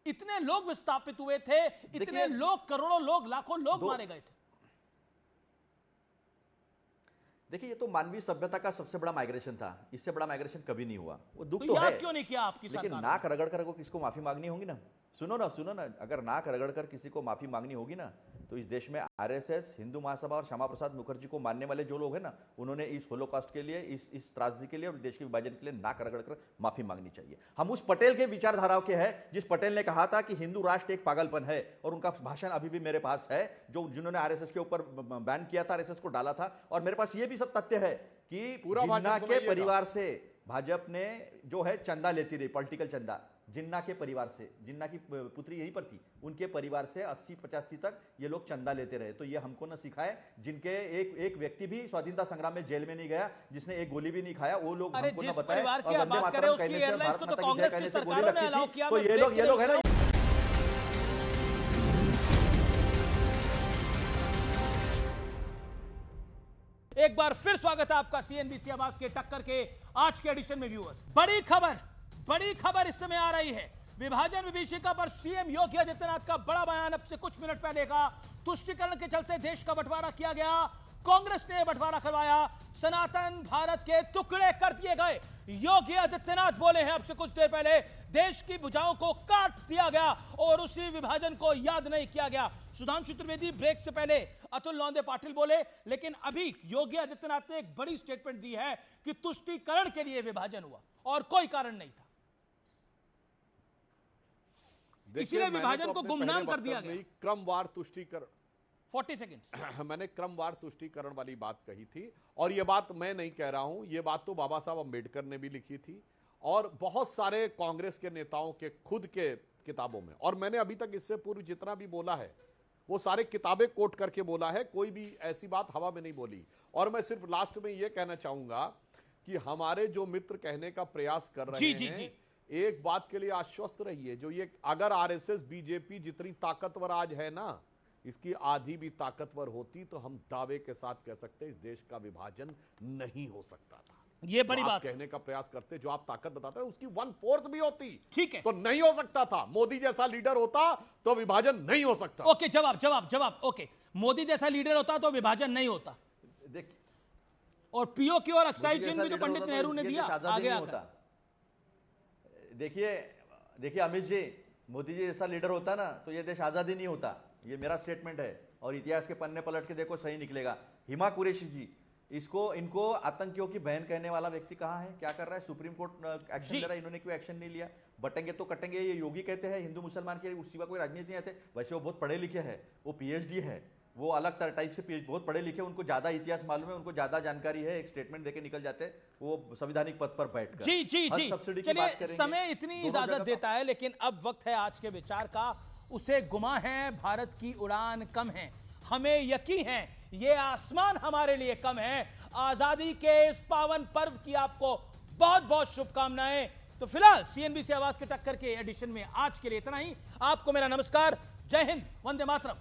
A: इतने लोग विस्थापित हुए थे, इतने लोग, करोड़ों लोग, लाखों लोग मारे गए थे।
L: देखिए, ये तो मानवीय सभ्यता का सबसे बड़ा माइग्रेशन था, इससे बड़ा माइग्रेशन कभी नहीं हुआ। वो दुख
A: तो
L: है,
A: क्यों नहीं किया आपकी सरकार?
L: लेकिन नाक रगड़ कर को किसको माफी मांगनी होगी ना, सुनो ना, अगर नाक रगड़ कर किसी को माफी मांगनी होगी ना, तो इस देश में आरएसएस, हिंदू महासभा और श्यामा प्रसाद मुखर्जी को मानने वाले जो लोग हैं ना, उन्होंने इस होलोकॉस्ट के लिए, इस त्रासदी के लिए और देश के विभाजन के लिए नाक रगड़ कर माफी मांगनी चाहिए। हम उस पटेल के विचारधाराओं के हैं जिस पटेल ने कहा था कि हिंदू राष्ट्र एक पागलपन है, और उनका भाषण अभी भी मेरे पास है, जिन्होंने आरएसएस के ऊपर बैन किया था, आरएसएस को डाला था। और मेरे पास ये भी सब तथ्य है कि जिन्ना के परिवार से भाजपा ने जो है चंदा लेती रही, पॉलिटिकल चंदा, जिन्ना के परिवार से, जिन्ना की पुत्री यहीं पर थी, उनके परिवार से 80-85 तक ये लोग चंदा लेते रहे। तो ये हमको न सिखाए, जिनके एक व्यक्ति भी स्वाधीनता संग्राम में जेल में नहीं गया, जिसने एक गोली भी नहीं खाया, वो लोग हमको न बताए। और वंदे मातरम कहने से, भारत माता की जय कहने से गोली लगती थी, तो ये लोग है ना।
A: एक बार फिर स्वागत है आपका सीएनबीसी आवाज के टक्कर के आज के एडिशन में। व्यूअर्स, बड़ी खबर इस समय आ रही है। विभाजन विभीषिका पर सीएम योगी आदित्यनाथ का बड़ा बयान अब से कुछ मिनट पहले का। तुष्टीकरण के चलते देश का बंटवारा किया गया, कांग्रेस ने बंटवारा करवाया, सनातन भारत के टुकड़े कर दिए गए। योगी आदित्यनाथ बोले हैं अब से कुछ देर पहले, देश की भुजाओं को काट दिया गया और उसी विभाजन को याद नहीं किया गया। सुधांशु त्रिवेदी ब्रेक से पहले अतुल लौंदे पाटिल बोले, लेकिन अभी योगी आदित्यनाथ ने एक बड़ी स्टेटमेंट दी है कि तुष्टीकरण के लिए विभाजन हुआ और कोई कारण नहीं था, इसलिए विभाजन को गुमनाम कर दिया गया।
J: क्रमवार तुष्टीकरण,
A: 40 सेकंड
J: मैंने क्रमवार तुष्टीकरण वाली बात कही थी, और यह बात मैं नहीं कह रहा हूं, यह बात तो बाबा साहब अंबेडकर ने भी लिखी थी और बहुत सारे कांग्रेस के नेताओं के खुद के किताबों में, और मैंने अभी तक इससे पूर्व जितना भी बोला है वो सारे किताबें कोट करके बोला है, कोई भी ऐसी बात हवा में नहीं बोली। और मैं सिर्फ लास्ट में यह कहना चाहूंगा कि हमारे जो मित्र कहने का प्रयास कर रहे हैं, एक बात के लिए आश्वस्त रहिए, जो ये अगर आरएसएस बीजेपी जितनी ताकतवर आज है ना, इसकी आधी भी ताकतवर होती तो हम दावे के साथ कह सकते इस देश का विभाजन नहीं हो सकता था।
A: ये बड़ी बात
J: कहने का प्रयास करते, जो आप ताकत बताते हैं उसकी 1/4 भी होती,
A: ठीक है,
J: तो नहीं हो सकता था। मोदी जैसा लीडर होता तो विभाजन नहीं हो सकता।
A: ओके, जवाब। ओके, मोदी जैसा लीडर होता तो विभाजन नहीं होता।
L: देखिए,
A: और पीओके और अक्साई चिन्ह भी तो पंडित नेहरू ने दिया आगे आकर।
L: देखिए अमित जी, मोदी जी जैसा लीडर होता ना तो ये देश आजादी नहीं होता। ये मेरा स्टेटमेंट है और इतिहास के पन्ने पलट के देखो, सही निकलेगा। हिमा कुरैशी जी, इनको आतंकियों की बहन कहने वाला व्यक्ति कहाँ है, क्या कर रहा है? सुप्रीम कोर्ट एक्शन ले रहा है, इन्होंने क्यों एक्शन नहीं लिया? बटेंगे तो कटेंगे, ये योगी कहते हैं। हिंदू मुसलमान के सिवा कोई राजनीति नहीं आते। वैसे वो बहुत पढ़े लिखे हैं, वो पीएचडी है, वो अलग तरह टाइप से बहुत पढ़े लिखे, उनको ज्यादा इतिहास मालूम है, उनको ज्यादा जानकारी है। एक स्टेटमेंट देके निकल जाते हैं वो संवैधानिक पद पर बैठकर।
A: जी। चलिए, समय इतनी इजाजत देता है, लेकिन अब वक्त है आज के विचार का। उसे गुमा है, भारत की उड़ान कम है, हमें यकीन है ये आसमान हमारे लिए कम है। आजादी के इस पावन पर्व की आपको बहुत बहुत शुभकामनाएं। तो फिलहाल सीएनबीसी आवाज के टक्कर के एडिशन में आज के लिए इतना ही। आपको मेरा नमस्कार, जय हिंद, वंदे मातरम।